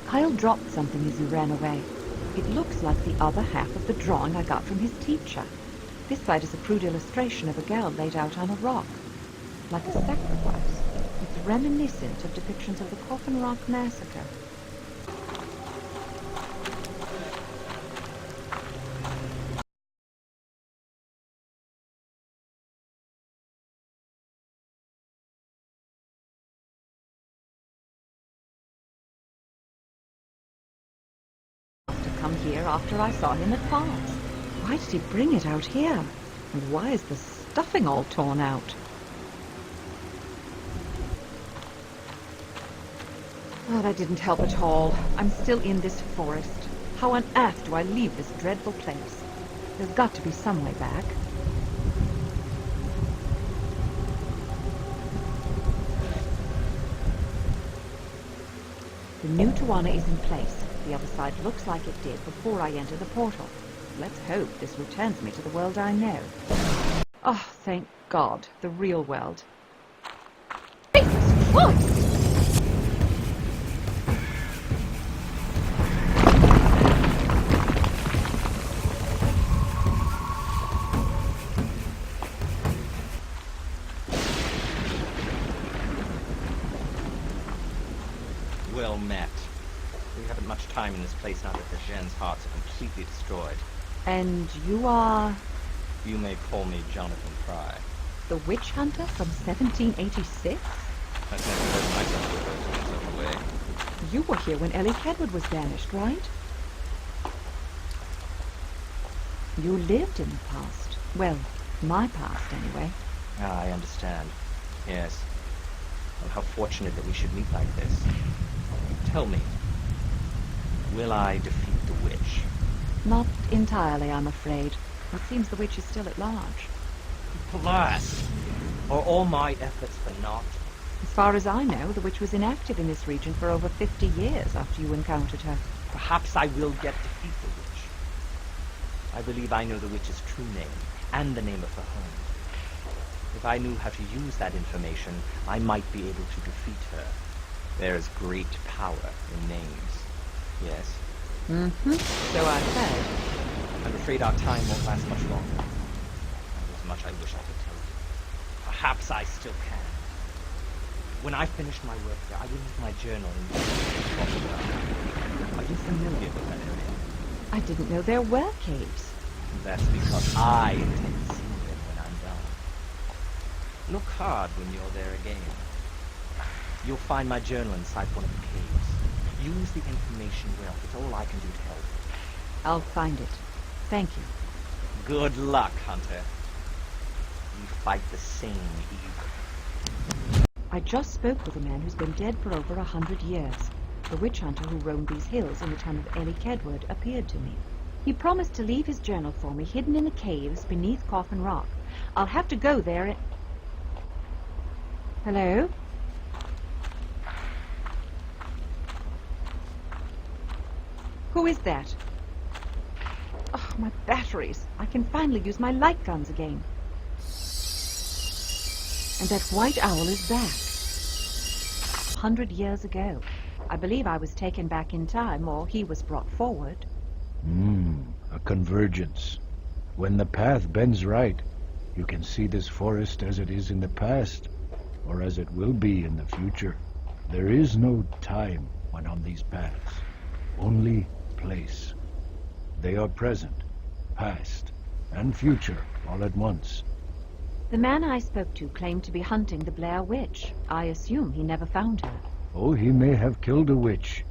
Kyle dropped something as he ran away. It looks like the other half of the drawing I got from his teacher. This side is a crude illustration of a girl laid out on a rock, like a sacrifice. It's reminiscent of depictions of the Coffin Rock Massacre. Come here after I saw him at Parr's. Why did he bring it out here? And why is the stuffing all torn out? Oh, that didn't help at all. I'm still in this forest. How on earth do I leave this dreadful place? There's got to be some way back. The new Tawana is in place. The other side looks like it did before I entered the portal. Let's hope this returns me to the world I know. Oh, thank God, the real world. Jesus Christ! Well met. We haven't much time in this place now that the Gen's hearts are completely destroyed. And you are... You may call me Jonathan Pry. the witch hunter from 1786? I've never heard myself referred to in such a way. You were here when Ellie Kedwood was banished, right? You lived in the past. Well, my past, anyway. Ah, I understand. Yes. Well, how fortunate that we should meet like this. Tell me, will I defeat the witch? Not entirely, I'm afraid. It seems the witch is still at large. Blast! Are all my efforts for naught? As far as I know, the witch was inactive in this region for over 50 years after you encountered her. Perhaps I will yet defeat the witch. I believe I know the witch's true name, and the name of her home. If I knew how to use that information, I might be able to defeat her. There is great power in names. Yes? Mm-hmm. So I've heard. I'm afraid our time won't last much longer. There's much I wish I could tell you. Perhaps I still can. When I finish my work here, I will leave my journal in the Are you familiar with that area? I didn't know there were caves. That's because I intend to see them when I'm done. Look hard when you're there again. You'll find my journal inside one of the caves. Use the information well. It's all I can do to help. I'll find it. Thank you. Good luck, Hunter. We fight the same evil. I just spoke with a man who's been dead for over 100 years. The witch hunter who roamed these hills in the time of Ellie Kedwood appeared to me. He promised to leave his journal for me hidden in the caves beneath Coffin Rock. I'll have to go there and... Hello? Who is that? Oh, my batteries. I can finally use my light guns again. And that white owl is back. 100 years ago. I believe I was taken back in time, or he was brought forward. A convergence. When the path bends right, you can see this forest as it is in the past, or as it will be in the future. There is no time when on these paths, only place. They are present, past, and future all at once. The man I spoke to claimed to be hunting the Blair Witch. I assume he never found her. Oh, he may have killed a witch,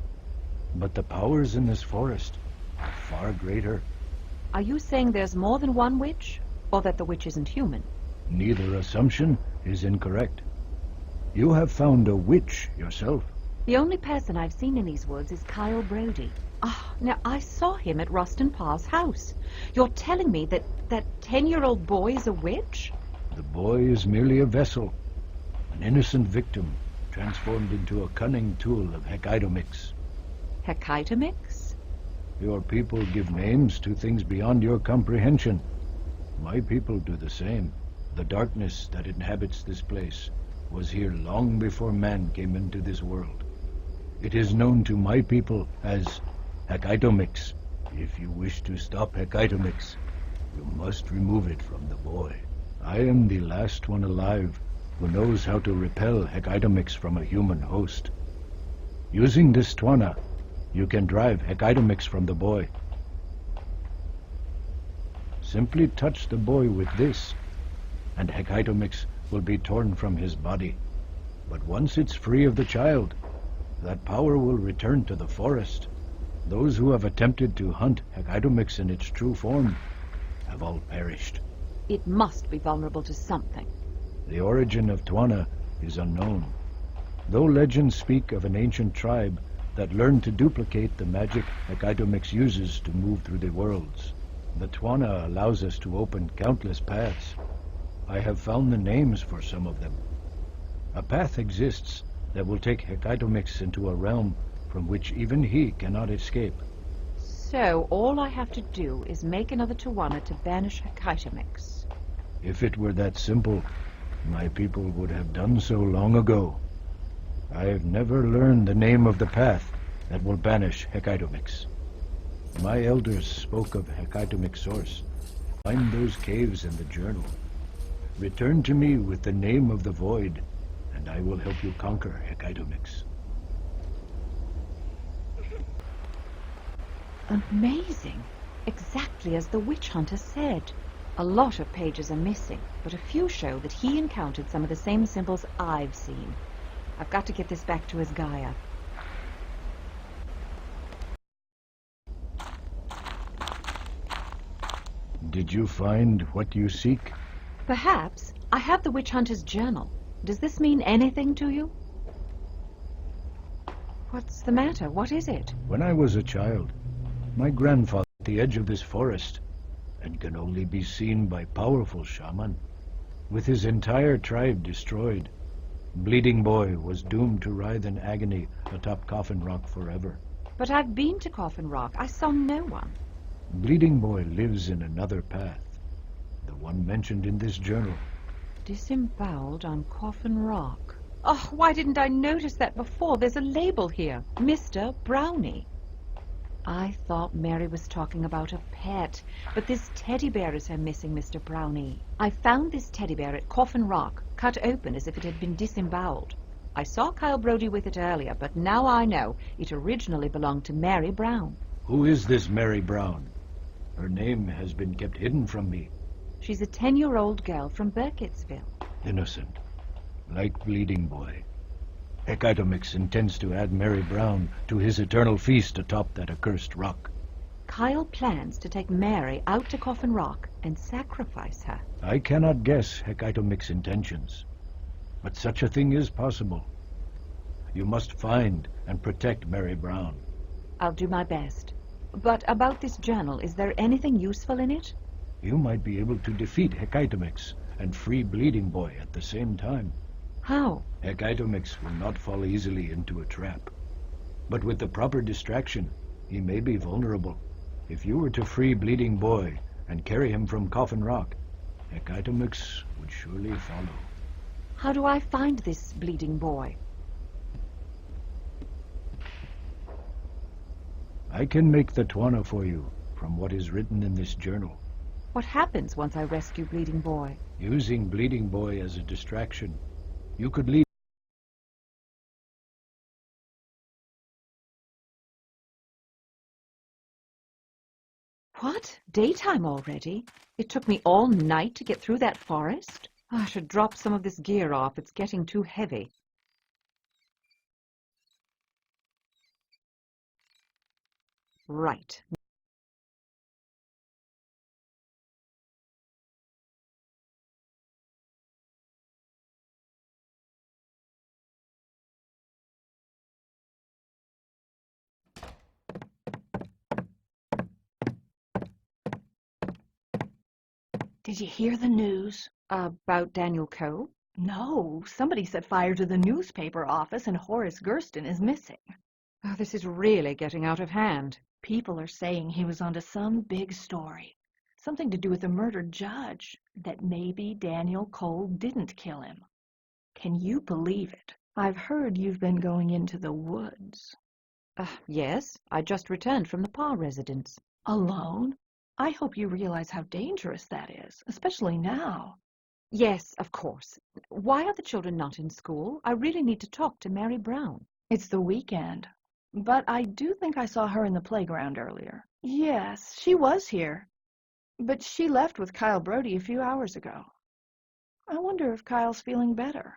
but the powers in this forest are far greater. Are you saying there's more than one witch, or that the witch isn't human? Neither assumption is incorrect. You have found a witch yourself. The only person I've seen in these woods is Kyle Brody. Now, I saw him at Rustin Parr's house. You're telling me that 10-year-old boy is a witch? The boy is merely a vessel, an innocent victim transformed into a cunning tool of Hecatomix. Hecatomix? Your people give names to things beyond your comprehension. My people do the same. The darkness that inhabits this place was here long before man came into this world. It is known to my people as Hecaitomix. If you wish to stop Hecaitomix, you must remove it from the boy. I am the last one alive who knows how to repel Hecaitomix from a human host. Using this Twana, you can drive Hecaitomix from the boy. Simply touch the boy with this, and Hecaitomix will be torn from his body. But once it's free of the child, that power will return to the forest. Those who have attempted to hunt Hecaitomix in its true form have all perished. It must be vulnerable to something. The origin of Twana is unknown, though legends speak of an ancient tribe that learned to duplicate the magic Hecaitomix uses to move through the worlds. The Twana allows us to open countless paths. I have found the names for some of them. A path exists that will take Hecaitomix into a realm from which even he cannot escape. So all I have to do is make another Tawana to banish Hecaitomix. If it were that simple, my people would have done so long ago. I have never learned the name of the path that will banish Hecaitomix. My elders spoke of Hecaitomix source. Find those caves in the journal. Return to me with the name of the void, and I will help you conquer Hecaitomix. Amazing. Exactly as the witch hunter said. A lot of pages are missing, but a few show that he encountered some of the same symbols I've seen. I've got to get this back to his Gaia. Did you find what you seek? Perhaps. I have the witch hunter's journal. Does this mean anything to you? What's the matter? What is it? When I was a child, my grandfather at the edge of this forest, and can only be seen by powerful shaman, with his entire tribe destroyed, Bleeding Boy was doomed to writhe in agony atop Coffin Rock forever. But I've been to Coffin Rock. I saw no one. Bleeding Boy lives in another path, the one mentioned in this journal. Disemboweled on Coffin Rock. Oh, why didn't I notice that before? There's a label here. Mr. Brownie. I thought Mary was talking about a pet, but this teddy bear is her missing Mr. Brownie. I found this teddy bear at Coffin Rock, cut open as if it had been disemboweled. I saw Kyle Brody with it earlier, but now I know it originally belonged to Mary Brown. Who is this Mary Brown? Her name has been kept hidden from me. She's a 10-year-old girl from Burkittsville. Innocent, like Bleeding Boy. Hecaitomix intends to add Mary Brown to his eternal feast atop that accursed rock. Kyle plans to take Mary out to Coffin Rock and sacrifice her. I cannot guess Hecaitomix's intentions, but such a thing is possible. You must find and protect Mary Brown. I'll do my best. But about this journal, is there anything useful in it? You might be able to defeat Hecaitomix and free Bleeding Boy at the same time. How? Hecaitomix will not fall easily into a trap. But with the proper distraction, he may be vulnerable. If you were to free Bleeding Boy and carry him from Coffin Rock, Hecaitomix would surely follow. How do I find this Bleeding Boy? I can make the Twana for you from what is written in this journal. What happens once I rescue Bleeding Boy? Using Bleeding Boy as a distraction, you could lead. What? Daytime already? It took me all night to get through that forest? I should drop some of this gear off. It's getting too heavy. Right. Did you hear the news? About Daniel Coe? No, somebody set fire to the newspaper office and Horace Gurston is missing. Oh, this is really getting out of hand. People are saying he was onto some big story. Something to do with the murdered judge, that maybe Daniel Cole didn't kill him. Can you believe it? I've heard you've been going into the woods. Yes, I just returned from the Parr residence. Alone? I hope you realize how dangerous that is, especially now. Yes, of course. Why are the children not in school? I really need to talk to Mary Brown. It's the weekend. But I do think I saw her in the playground earlier. Yes, she was here. But she left with Kyle Brody a few hours ago. I wonder if Kyle's feeling better.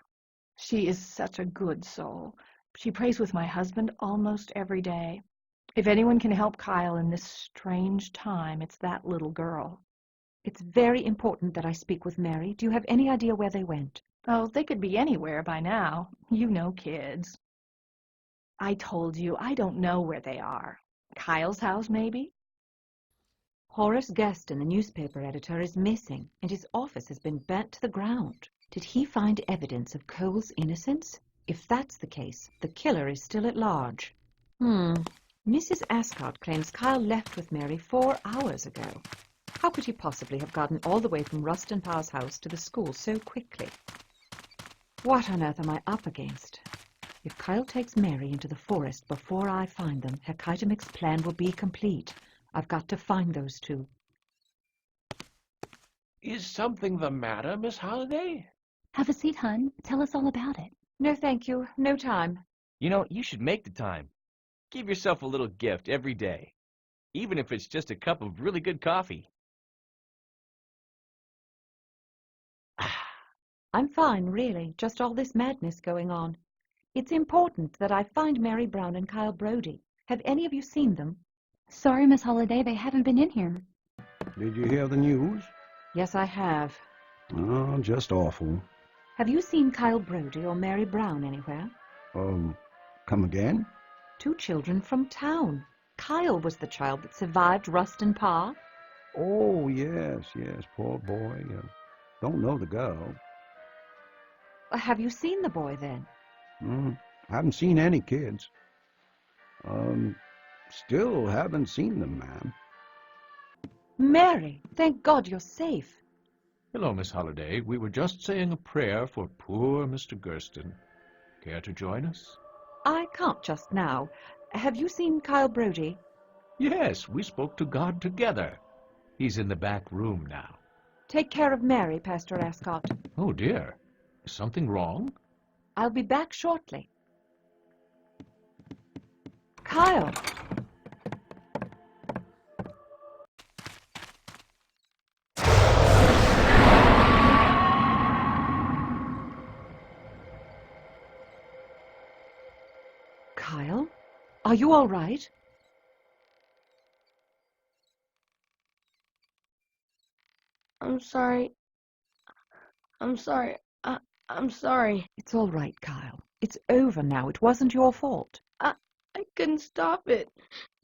She is such a good soul. She prays with my husband almost every day. If anyone can help Kyle in this strange time, it's that little girl. It's very important that I speak with Mary. Do you have any idea where they went? Oh, they could be anywhere by now. You know kids. I told you, I don't know where they are. Kyle's house, maybe? Horace Gaston, the newspaper editor, is missing, and his office has been burnt to the ground. Did he find evidence of Cole's innocence? If that's the case, the killer is still at large. Mrs. Ascot claims Kyle left with Mary 4 hours ago. How could he possibly have gotten all the way from Rustin Parr's house to the school so quickly? What on earth am I up against? If Kyle takes Mary into the forest before I find them, Herr Keitemek's plan will be complete. I've got to find those two. Is something the matter, Miss Holliday? Have a seat, hon. Tell us all about it. No, thank you. No time. You know, you should make the time. Give yourself a little gift every day, even if it's just a cup of really good coffee. I'm fine, really. Just all this madness going on. It's important that I find Mary Brown and Kyle Brody. Have any of you seen them? Sorry, Miss Holliday, they haven't been in here. Did you hear the news? Yes, I have. Oh, just awful. Have you seen Kyle Brody or Mary Brown anywhere? Come again? 2 children from town. Kyle was the child that survived Rustin Parr. Oh, yes, poor boy. Don't know the girl. Have you seen the boy, then? Haven't seen any kids. Still haven't seen them, ma'am. Mary, thank God you're safe. Hello, Miss Holliday. We were just saying a prayer for poor Mr. Gurston. Care to join us? I can't just now. Have you seen Kyle Brody? Yes, we spoke to God together. He's in the back room now. Take care of Mary, Pastor Ascot. Oh, dear. Is something wrong? I'll be back shortly. Kyle! Kyle? Are you all right? I'm sorry. I'm sorry. I'm sorry. It's all right, Kyle. It's over now. It wasn't your fault. I couldn't stop it.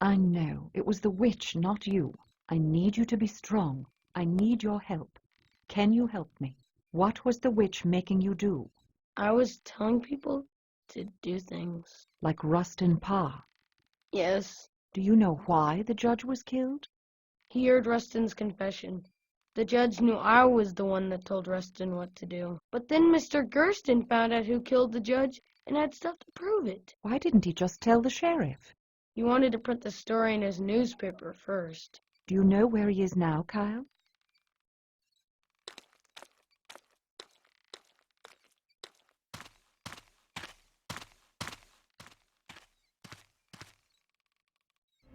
I know. It was the witch, not you. I need you to be strong. I need your help. Can you help me? What was the witch making you do? I was telling people to do things. Like Rustin Parr? Yes. Do you know why the judge was killed? He heard Rustin's confession. The judge knew I was the one that told Rustin what to do. But then Mr. Gurston found out who killed the judge and had stuff to prove it. Why didn't he just tell the sheriff? He wanted to print the story in his newspaper first. Do you know where he is now, Kyle?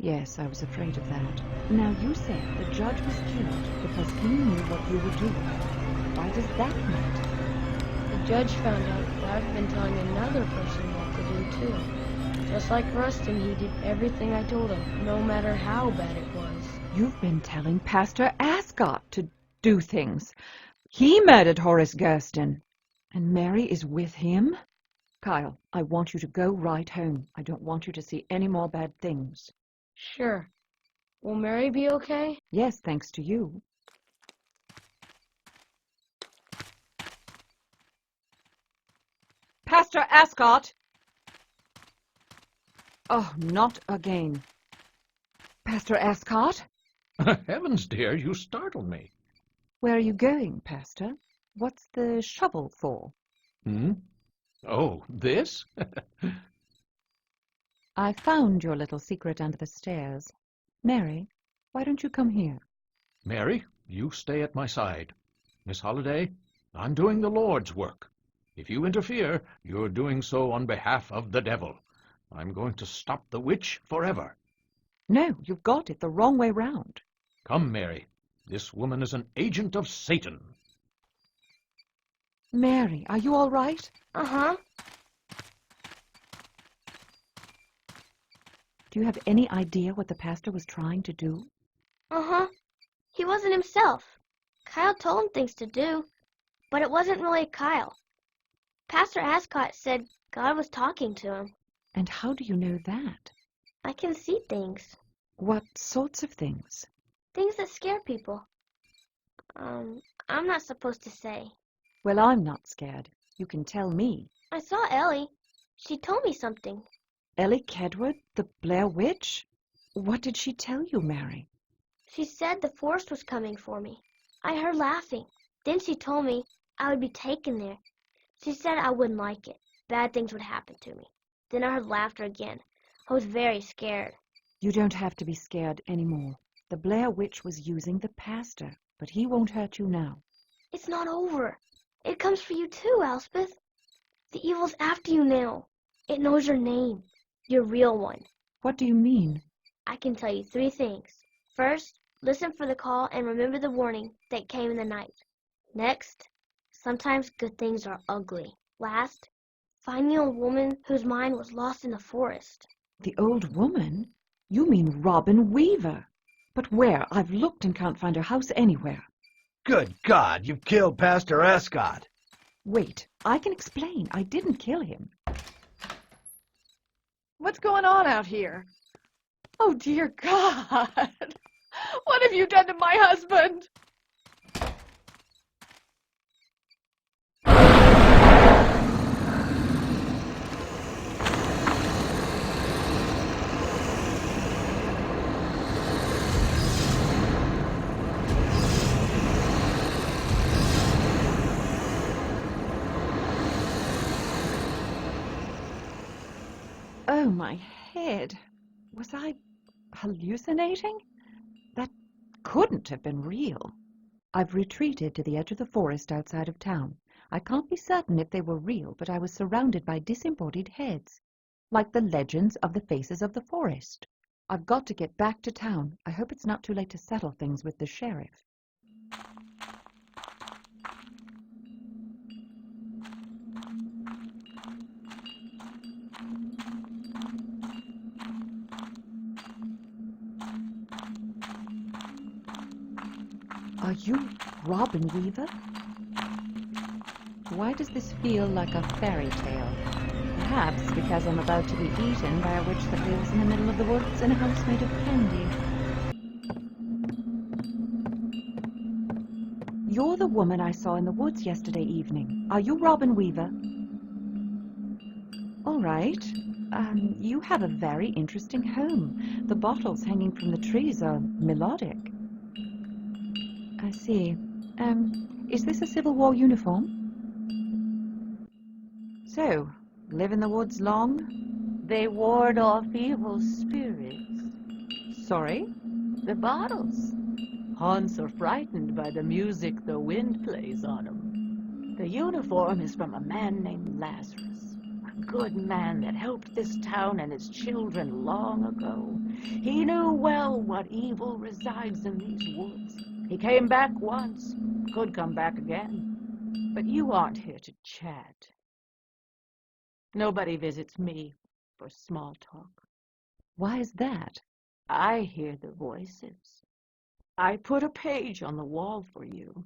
Yes, I was afraid of that. Now, you said the judge was killed because he knew what you were doing. Why does that matter? The judge found out that I've been telling another person what to do, too. Just like Rustin, he did everything I told him, no matter how bad it was. You've been telling Pastor Ascot to do things. He murdered Horace Gurston. And Mary is with him? Kyle, I want you to go right home. I don't want you to see any more bad things. Sure. Will Mary be okay? Yes, thanks to you. Pastor Ascot! Oh, not again. Pastor Ascot? Heavens, dear, you startled me. Where are you going, Pastor? What's the shovel for? Hmm? Oh, this? I found your little secret under the stairs. Mary, why don't you come here? Mary, you stay at my side. Miss Holliday, I'm doing the Lord's work. If you interfere, you're doing so on behalf of the devil. I'm going to stop the witch forever. No, you've got it the wrong way round. Come, Mary. This woman is an agent of Satan. Mary, are you all right? Uh-huh. Do you have any idea what the pastor was trying to do? Uh-huh. He wasn't himself. Kyle told him things to do, but it wasn't really Kyle. Pastor Ascot said God was talking to him. And how do you know that? I can see things. What sorts of things? Things that scare people. I'm not supposed to say. Well, I'm not scared. You can tell me. I saw Ellie. She told me something. Ellie Kedward, the Blair Witch? What did she tell you, Mary? She said the forest was coming for me. I heard laughing. Then she told me I would be taken there. She said I wouldn't like it. Bad things would happen to me. Then I heard laughter again. I was very scared. You don't have to be scared anymore. The Blair Witch was using the pastor, but he won't hurt you now. It's not over. It comes for you too, Elspeth. The evil's after you now. It knows your name. Your real one. What do you mean? I can tell you 3 things. First, listen for the call and remember the warning that came in the night. Next, sometimes good things are ugly. Last, find the old woman whose mind was lost in the forest. The old woman? You mean Robin Weaver. But where? I've looked and can't find her house anywhere. Good God, you've killed Pastor Ascot. Wait, I can explain. I didn't kill him. What's going on out here? Oh, dear God. What have you done to my husband? Oh, my head. Was I hallucinating? That couldn't have been real. I've retreated to the edge of the forest outside of town. I can't be certain if they were real, but I was surrounded by disembodied heads, like the legends of the faces of the forest. I've got to get back to town. I hope it's not too late to settle things with the sheriff. Are you Robin Weaver? Why does this feel like a fairy tale? Perhaps because I'm about to be eaten by a witch that lives in the middle of the woods in a house made of candy. You're the woman I saw in the woods yesterday evening. Are you Robin Weaver? All right. You have a very interesting home. The bottles hanging from the trees are melodic. I see. Is this a Civil War uniform? So, live in the woods long? They ward off evil spirits. Sorry? The bottles. Haunts are frightened by the music the wind plays on them. The uniform is from a man named Lazarus, a good man that helped this town and its children long ago. He knew well what evil resides in these woods. He came back once, could come back again. But you aren't here to chat. Nobody visits me for small talk. Why is that? I hear the voices. I put a page on the wall for you.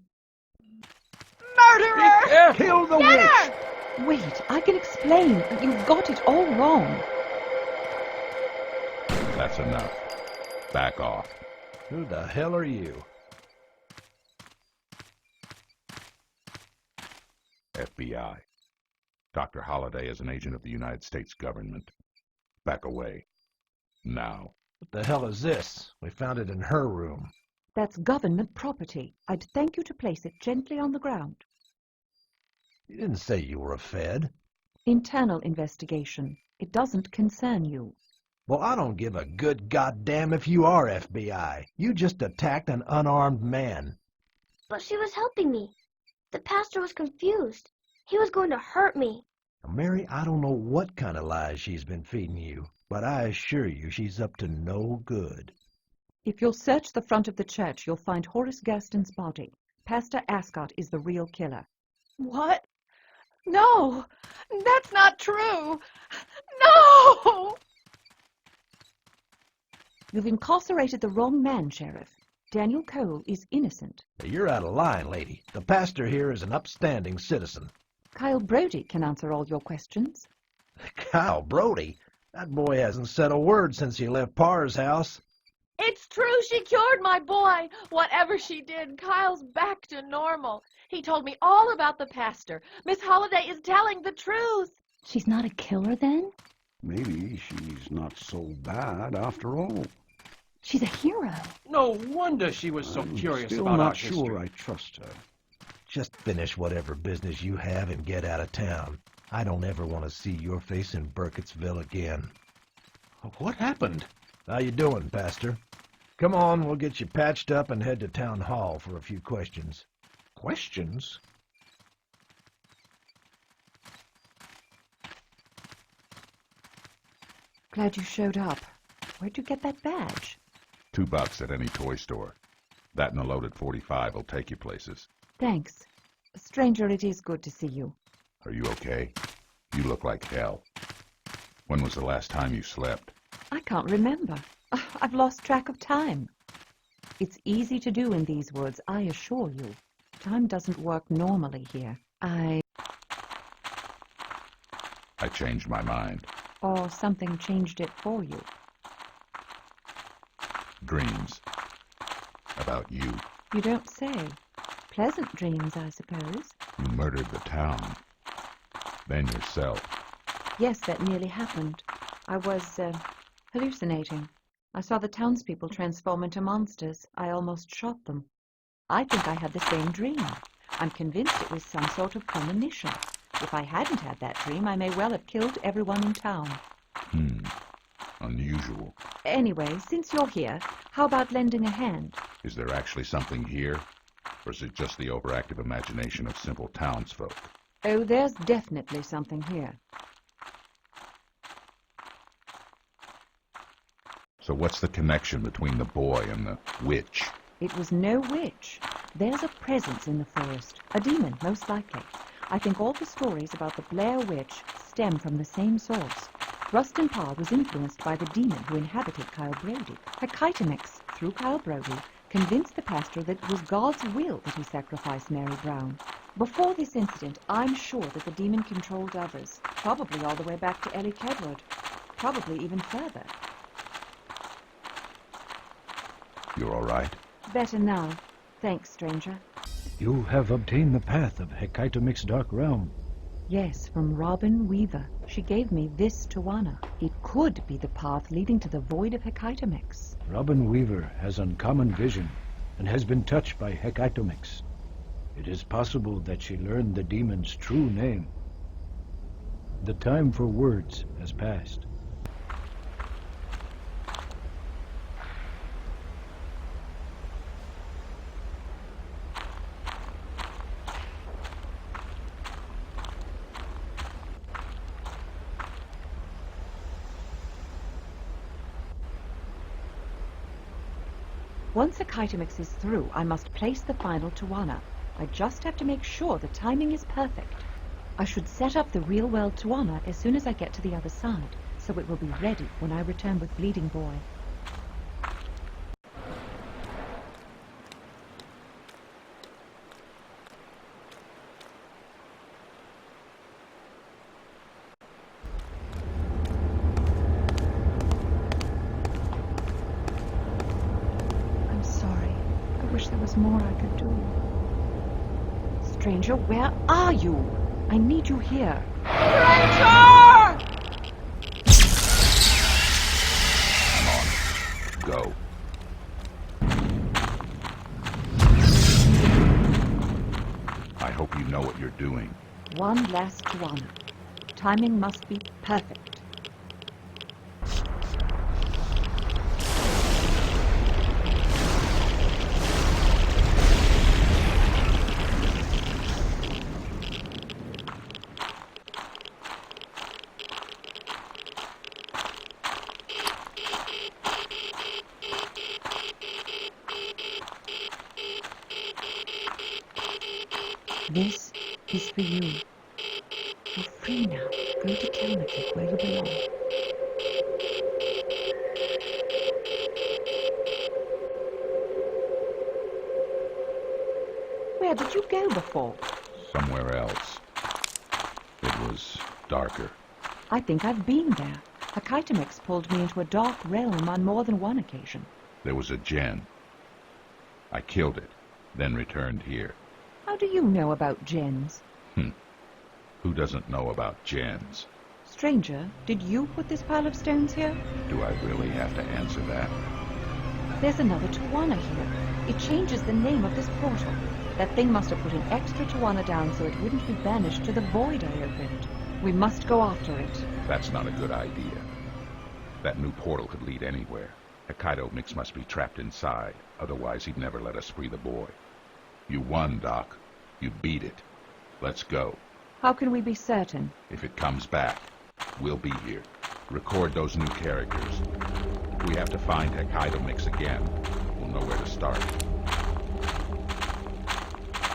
Murderer! Kill the Get witch! her! Wait, I can explain. You've got it all wrong. That's enough. Back off. Who the hell are you? FBI. Dr. Holliday is an agent of the United States government. Back away. Now. What the hell is this? We found it in her room. That's government property. I'd thank you to place it gently on the ground. You didn't say you were a Fed. Internal investigation. It doesn't concern you. Well, I don't give a good goddamn if you are FBI. You just attacked an unarmed man. But she was helping me. The pastor was confused. He was going to hurt me. Now, Mary, I don't know what kind of lies she's been feeding you, but I assure you she's up to no good. If you'll search the front of the church, you'll find Horace Gaston's body. Pastor Ascot is the real killer. What? No, that's not true. No! You've incarcerated the wrong man, Sheriff. Daniel Cole is innocent. You're out of line, lady. The pastor here is an upstanding citizen. Kyle Brody can answer all your questions. Kyle Brody? That boy hasn't said a word since he left Parr's house. It's true, she cured my boy. Whatever she did, Kyle's back to normal. He told me all about the pastor. Miss Holliday is telling the truth. She's not a killer, then? Maybe she's not so bad after all. She's a hero. No wonder she was so curious about our history. Still not sure I trust her. Just finish whatever business you have and get out of town. I don't ever want to see your face in Burkittsville again. What happened? How you doing, Pastor? Come on, we'll get you patched up and head to town hall for a few questions. Questions? Glad you showed up. Where'd you get that badge? $2 at any toy store. That and a loaded .45 will take you places. Thanks. Stranger, it is good to see you. Are you okay? You look like hell. When was the last time you slept? I can't remember. I've lost track of time. It's easy to do in these woods, I assure you. Time doesn't work normally here. I changed my mind. Or something changed it for you. Dreams. About you. You don't say. Pleasant dreams, I suppose. You murdered the town. Then yourself. Yes, that nearly happened. I was hallucinating. I saw the townspeople transform into monsters. I almost shot them. I think I had the same dream. I'm convinced it was some sort of premonition. If I hadn't had that dream, I may well have killed everyone in town. Unusual. Anyway, since you're here, how about lending a hand? Is there actually something here? Or is it just the overactive imagination of simple townsfolk? Oh, there's definitely something here. So what's the connection between the boy and the witch? It was no witch. There's a presence in the forest. A demon, most likely. I think all the stories about the Blair Witch stem from the same source. Rustin Parr was influenced by the demon who inhabited Kyle Brody. Hecatomix, through Kyle Brody, convinced the pastor that it was God's will that he sacrificed Mary Brown. Before this incident, I'm sure that the demon controlled others, probably all the way back to Ellie Kedward, probably even further. You're all right? Better now. Thanks, stranger. You have obtained the path of Hecatomix's dark realm. Yes, from Robin Weaver. She gave me this Tawana. It could be the path leading to the void of Hecatomix. Robin Weaver has uncommon vision and has been touched by Hecatomix. It is possible that she learned the demon's true name. The time for words has passed. Once Hecatomix is through, I must place the final Tawana. I just have to make sure the timing is perfect. I should set up the real-world Tawana as soon as I get to the other side, so it will be ready when I return with Bleeding Boy. I wish there was more I could do. Stranger, where are you? I need you here. I'm on. Go. know what you're doing. One last Tawana. Timing must be perfect. This is for you. You're free now. Go to Telmatic, where you belong. Where did you go before? Somewhere else. It was darker. I think I've been there. A Kitemix pulled me into a dark realm on more than one occasion. There was a gen. I killed it, then returned here. How do you know about gens? Who doesn't know about gens? Stranger, did you put this pile of stones here? Do I really have to answer that? There's another Tawana here. It changes the name of this portal. That thing must have put an extra Tawana down so it wouldn't be banished to the void I opened. We must go after it. That's not a good idea. That new portal could lead anywhere. Hokkaido Mix must be trapped inside. Otherwise, he'd never let us free the boy. You won, Doc. You beat it. Let's go. How can we be certain? If it comes back, we'll be here. Record those new characters. If we have to find Hokkaido Mix again, we'll know where to start.